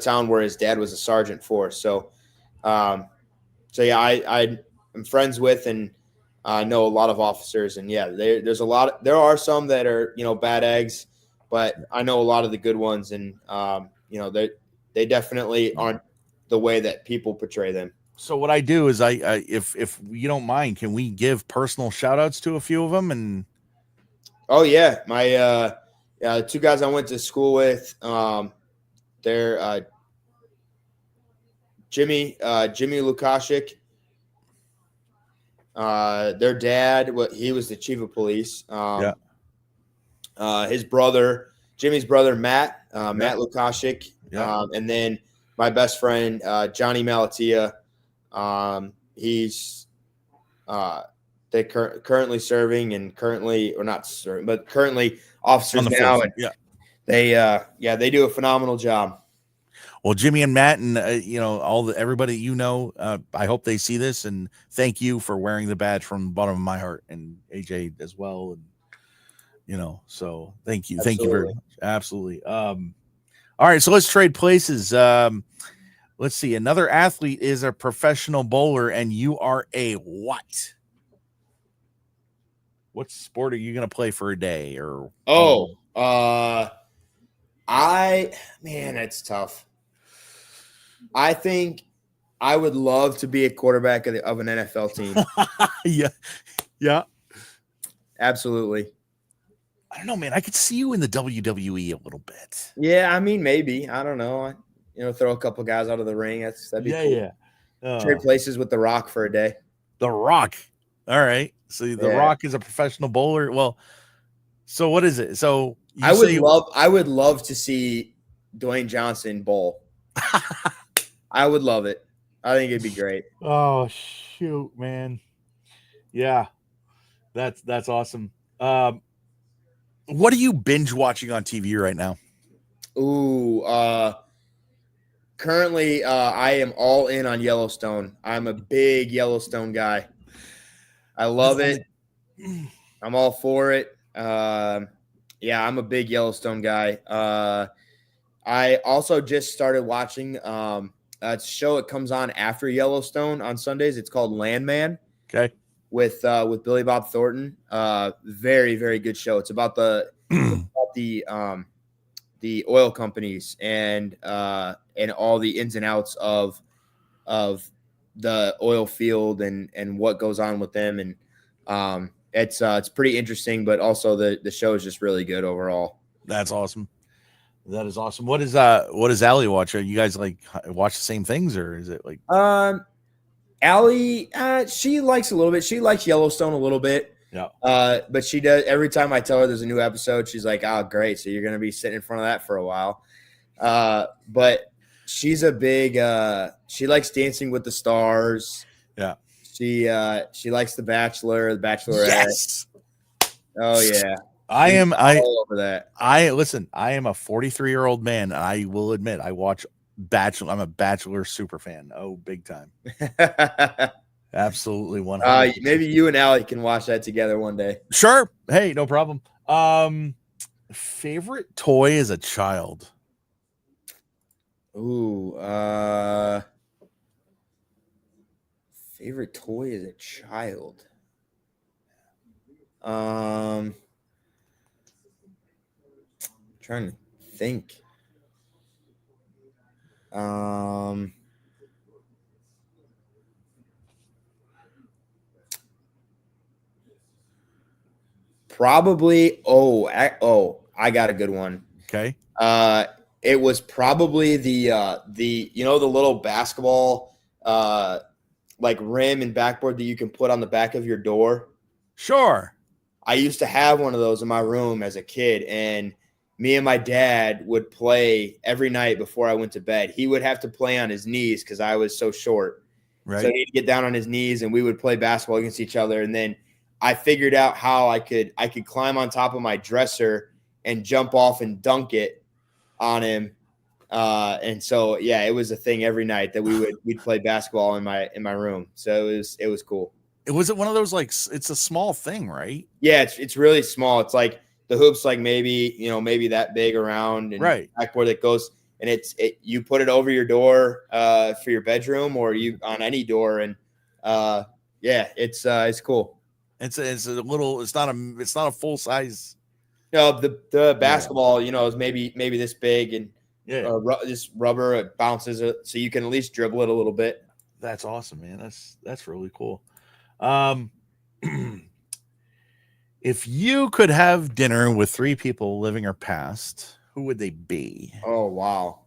town where his dad was a sergeant for. So yeah, I'm friends with and know a lot of officers, and there's a lot. There are some that are bad eggs, but I know a lot of the good ones, and they definitely aren't the way that people portray them. So what I do is if you don't mind, can we give personal shout outs to a few of them? And oh yeah, my the two guys I went to school with, they're Jimmy Lukashik. Their dad, he was the chief of police. His brother, Jimmy's brother, Matt Lukashik. And then my best friend, Johnny Malatia. He's they currently serving and currently officers now. And they do a phenomenal job. Well, Jimmy and Matt and everybody I hope they see this, and thank you for wearing the badge from the bottom of my heart, and AJ as well, and so thank you. Absolutely. Thank you very much. Absolutely. All right, so let's trade places. Let's see. Another athlete is a professional bowler, and you are a what? What sport are you going to play for a day? Or it's tough. I think I would love to be a quarterback of an NFL team. Yeah. Absolutely. I don't know, man. I could see you in the WWE a little bit. Yeah, I mean, maybe. I don't know. Throw a couple guys out of the ring. That'd be cool. Yeah. Trade places with The Rock for a day. The Rock. All right. So The Rock is a professional bowler. Well, so what is it? So I would love to see Dwayne Johnson bowl. I would love it. I think it'd be great. Oh shoot, man. Yeah. That's awesome. What are you binge watching on TV right now? Ooh, currently I am all in on Yellowstone. I'm a big Yellowstone guy. I love it. I'm all for it. I'm a big Yellowstone guy. I also just started watching a show. It comes on after Yellowstone on Sundays. It's called Landman. Okay. With Billy Bob Thornton. Very, very good show. It's about the oil companies and all the ins and outs of the oil field and what goes on with them. And it's pretty interesting, but also the show is just really good overall. That's awesome. That is awesome. What is Allie watch? Are you guys like watch the same things, or is it like Allie, she likes a little bit. She likes Yellowstone a little bit. Yeah. But she does every time I tell her there's a new episode, she's like, "Oh, great! So you're gonna be sitting in front of that for a while." But she's a big. She likes Dancing with the Stars. Yeah. She likes The Bachelor, The Bachelorette. Yes. Oh yeah. I'm all over that. I am a 43-year-old man, and I will admit I watch Bachelor. I'm a Bachelor super fan. Oh, big time. Absolutely 100%. Maybe you and Allie can watch that together one day. Sure. Hey, no problem. Favorite toy as a child? Ooh, favorite toy as a child. Trying to think. Probably. I got a good one. Okay. It was probably the the little basketball like rim and backboard that you can put on the back of your door. Sure. I used to have one of those in my room as a kid, and me and my dad would play every night before I went to bed. He would have to play on his knees because I was so short. Right. So he'd get down on his knees, and we would play basketball against each other. And then I figured out how I could climb on top of my dresser and jump off and dunk it on him. And so yeah, it was a thing every night that we'd play basketball in my room. So it was cool. Was it one of those like it's a small thing, right? Yeah, it's really small. It's like the hoop's like maybe that big around, and right. backboard that goes, and you put it over your door for your bedroom, or you on any door, and yeah, it's cool. It's a little. It's not a full size. No, the basketball, is maybe this big, and this rubber, it bounces it, so you can at least dribble it a little bit. That's awesome, man. That's really cool. If you could have dinner with 3 people, living or past, who would they be? Oh wow.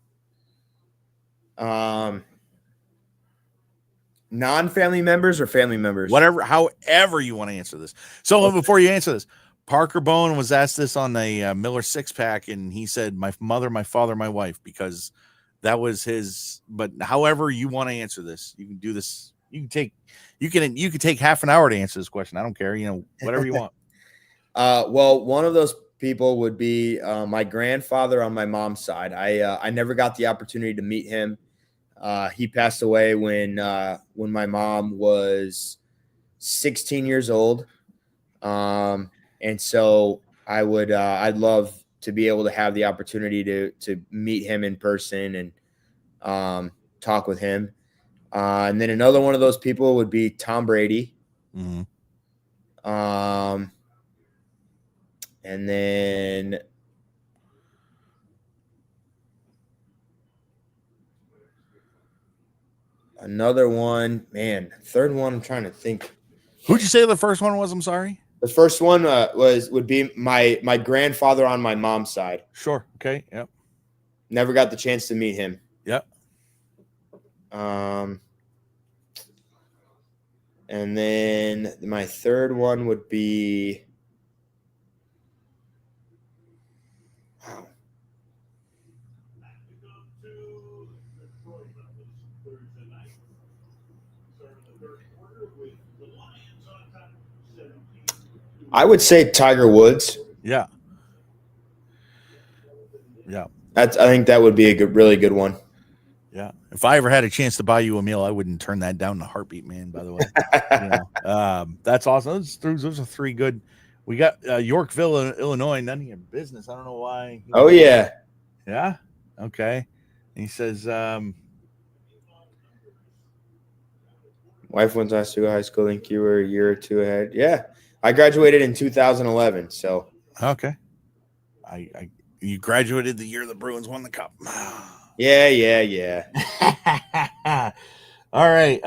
Non-family members or family members? However you want to answer this. So okay. Before you answer this, Parker Bowen was asked this on a Miller 6-pack, and he said, "My mother, my father, my wife," because that was his. But however you want to answer this, you can do this. You can take half an hour to answer this question. I don't care. Whatever you want. Well, one of those people would be my grandfather on my mom's side. I never got the opportunity to meet him. He passed away when my mom was 16 years old. And so I'd love to be able to have the opportunity to meet him in person and talk with him. And then another one of those people would be Tom Brady. Mm-hmm. And then another one, man, third one, I'm trying to think. Who'd you say the first one was? I'm sorry. The first one would be my grandfather on my mom's side. Sure. Okay. Yep. Never got the chance to meet him. Yep. And then my third one would be, wow. I would say Tiger Woods. Yeah. Yeah. I think that would be a really good one. Yeah. If I ever had a chance to buy you a meal, I wouldn't turn that down in a heartbeat, man, by the way. That's awesome. Those are 3 good. We got Yorkville, Illinois, none of your business. I don't know why. Oh, yeah. Yeah? Okay. And he says, wife went to Oswego High School. I think you were a year or 2 ahead. Yeah. I graduated in 2011, so. Okay. You graduated the year the Bruins won the cup. Yeah. All right.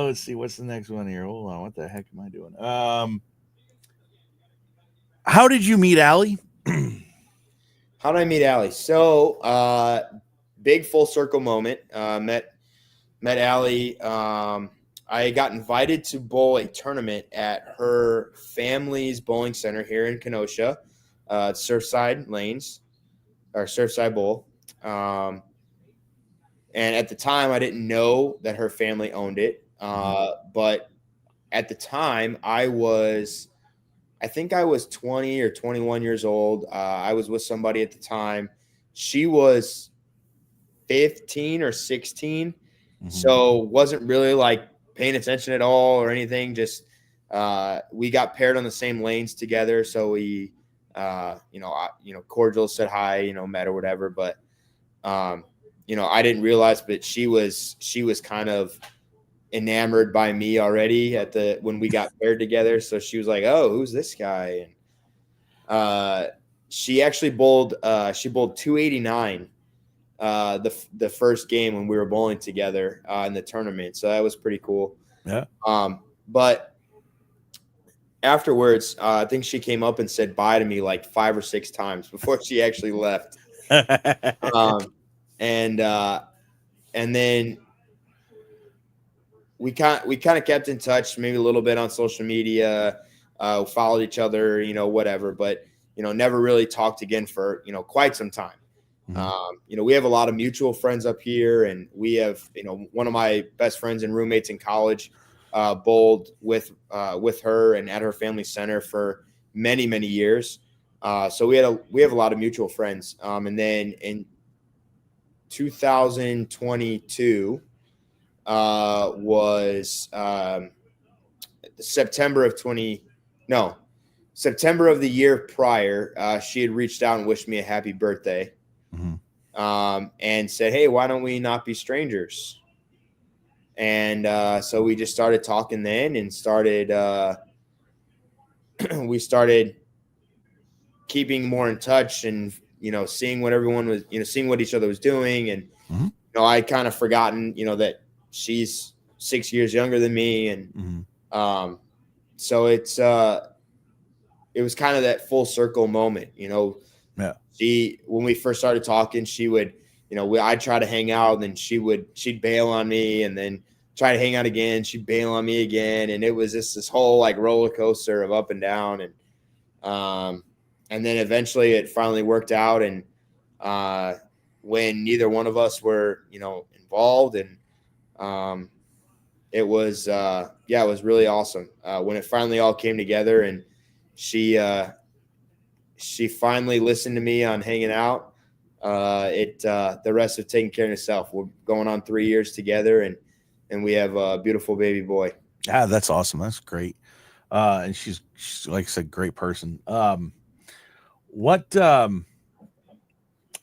Let's see. What's the next one here? Hold on. What the heck am I doing? How did you meet Allie? How did I meet Allie? So, big full circle moment. Met Allie. I got invited to bowl a tournament at her family's bowling center here in Kenosha, Surfside Lanes or Surfside Bowl. And at the time, I didn't know that her family owned it. But at the time, I think I was 20 or 21 years old. I was with somebody at the time. She was 15 or 16. So wasn't really like paying attention at all or anything. Just we got paired on the same lanes together. So we, cordial, said hi, met or whatever. But I didn't realize, but she was kind of enamored by me already when we got paired together. So she was like, "Oh, who's this guy?" And she actually bowled 289 the first game when we were bowling together in the tournament. So that was pretty cool. Yeah. But afterwards, I think she came up and said bye to me like 5 or 6 times before she actually left. And then we kind of kept in touch, maybe a little bit on social media, followed each other, whatever, but never really talked again for quite some time. We have a lot of mutual friends up here, and we have one of my best friends and roommates in college bowled with her and at her family center for many years. So we have a lot of mutual friends. And then in 2022 was September of the year prior. She had reached out and wished me a happy birthday, and said, "Hey, why don't we not be strangers?" And so we just started talking then, and we started keeping more in touch, and seeing what everyone was, seeing what each other was doing. And I kind of forgotten that she's 6 years younger than me, and so it was kind of that full circle moment. Yeah. When we first started talking, she would, I'd try to hang out, and then she'd bail on me, and then try to hang out again, she'd bail on me again, and it was just this whole like roller coaster of up and down. And then eventually it finally worked out, and when neither one of us were involved, and it was it was really awesome when it finally all came together, and she finally listened to me on hanging out. The rest of taking care of itself. We're going on 3 years together, and we have a beautiful baby boy. Yeah, that's awesome. That's great. And she's like I said, great person. What do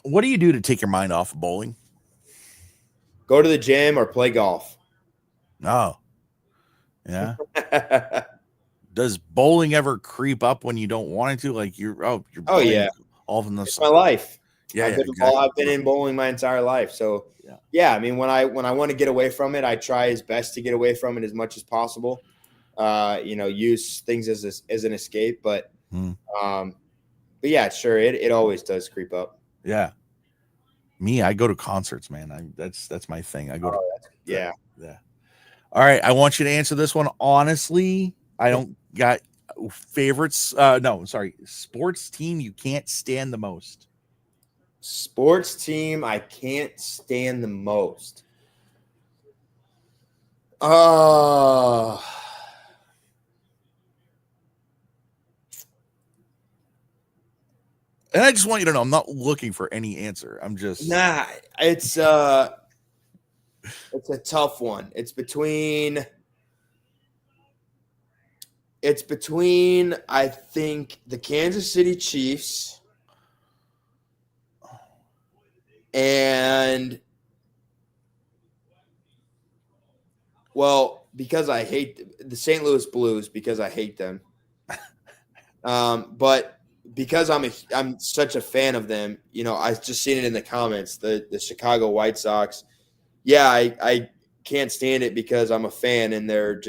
you do to take your mind off of bowling? Go to the gym or play golf. Oh, yeah. Does bowling ever creep up when you don't want it to? Like you're yeah, all from the it's my life. Yeah, I've been in bowling my entire life. So yeah, I mean, when I want to get away from it, I try as best to get away from it as much as possible. Use things as an escape, but yeah, sure, it always does creep up. Yeah. Me, I go to concerts, man. That's my thing. I go to yeah. All right, I want you to answer this one honestly. I don't got favorites. No, sorry. Sports team you can't stand the most. Sports team I can't stand the most. And I just want you to know, I'm not looking for any answer. I'm just it's a tough one. It's between I think the Kansas City Chiefs and because I hate the St. Louis Blues, because I hate them. But because I'm such a fan of them, I just seen it in the comments, the Chicago White Sox. Yeah, I can't stand it because I'm a fan, and they're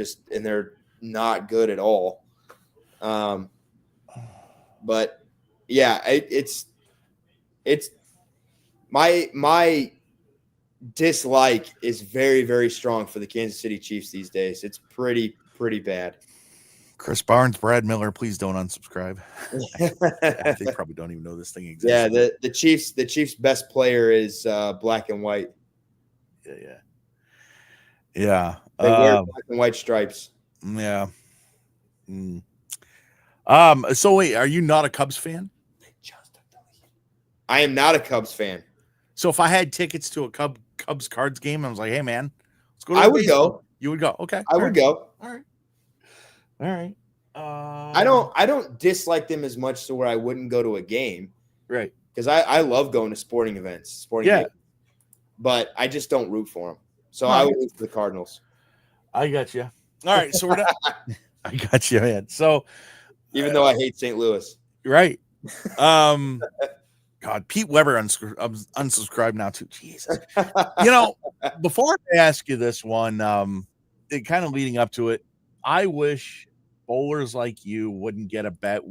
not good at all. But yeah, it's my dislike is very, very strong for the Kansas City Chiefs these days. It's pretty bad. Chris Barnes, Brad Miller, please don't unsubscribe. They probably don't even know this thing exists. Yeah, the Chiefs' best player is black and white. Yeah. They wear black and white stripes. Yeah. So wait, are you not a Cubs fan? I am not a Cubs fan. So if I had tickets to a Cubs Cards game, I was like, hey man, let's go. I would go. You would go. Okay. I would go. All right. I don't dislike them as much to where I wouldn't go to a game. Right. Because I love going to sporting events, games, but I just don't root for them. So I would root for the Cardinals. I got you. All right. So we're not. I got you, man. So even though I hate St. Louis. Right. God, Pete Weber unsubscribed now too. Jesus. Before I ask you this one, kind of leading up to it, I wish bowlers like you wouldn't get a bad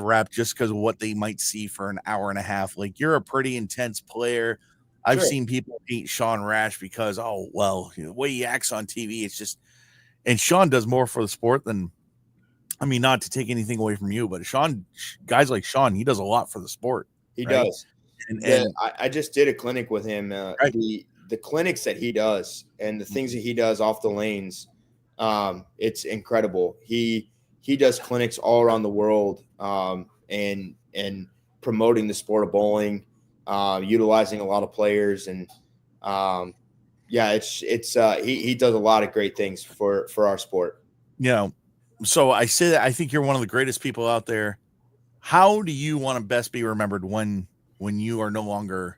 rep just because of what they might see for an hour and a half. Like, you're a pretty intense player. I've seen people hate Sean Rash because, the way he acts on TV, it's just, and Sean does more for the sport than, I mean, not to take anything away from you, but guys like Sean, he does a lot for the sport. He does. And I just did a clinic with him. The clinics that he does and the things that he does off the lanes, it's incredible. He does clinics all around the world, and promoting the sport of bowling, utilizing a lot of players, and he does a lot of great things for our sport. So I say that I think you're one of the greatest people out there. How do you want to best be remembered when you are no longer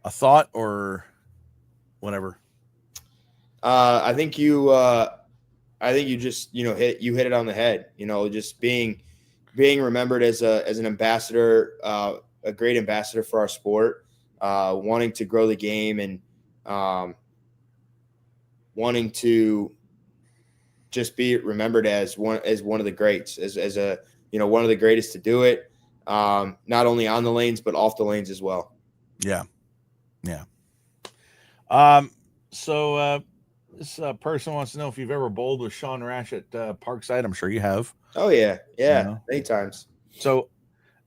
a thought or whatever? I think you just hit it on the head. Just being remembered as an ambassador, a great ambassador for our sport, wanting to grow the game and wanting to just be remembered as one of the greats, as one of the greatest to do it, not only on the lanes but off the lanes as well. Yeah. So this person wants to know if you've ever bowled with Sean Rash at Parkside. I'm sure you have. Oh yeah, many times. So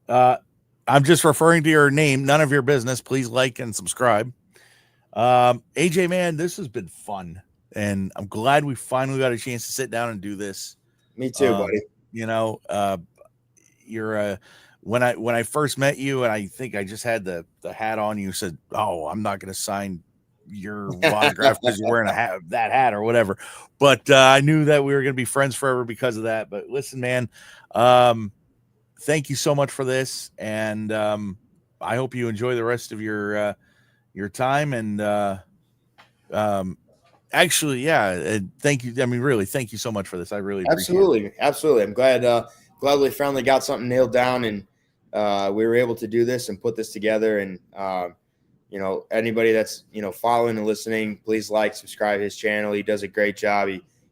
I'm just referring to your name, none of your business. Please like and subscribe. AJ, man, this has been fun. And I'm glad we finally got a chance to sit down and do this. Me too, buddy. You're when I first met you, and I think I just had the hat on, you said, "Oh, I'm not going to sign your autograph because you're wearing that hat or whatever." But I knew that we were going to be friends forever because of that. But listen, man, thank you so much for this, and I hope you enjoy the rest of your time. And actually, thank you. I mean, really, thank you so much for this. I really appreciate it. Absolutely. I'm glad we finally got something nailed down, and we were able to do this and put this together. And anybody that's following and listening, please like, subscribe his channel. He does a great job.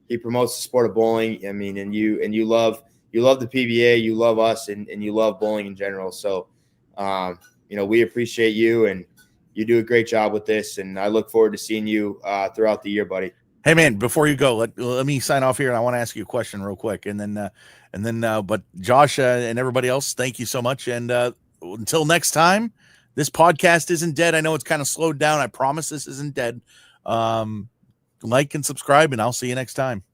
He promotes the sport of bowling. I mean, and you love the PBA, you love us, and you love bowling in general. So, we appreciate you, and you do a great job with this, and I look forward to seeing you throughout the year, buddy. Hey man, before you go, let me sign off here, and I want to ask you a question real quick, and then but Josh and everybody else, thank you so much, and until next time, this podcast isn't dead. I know it's kind of slowed down. I promise this isn't dead. Like and subscribe, and I'll see you next time.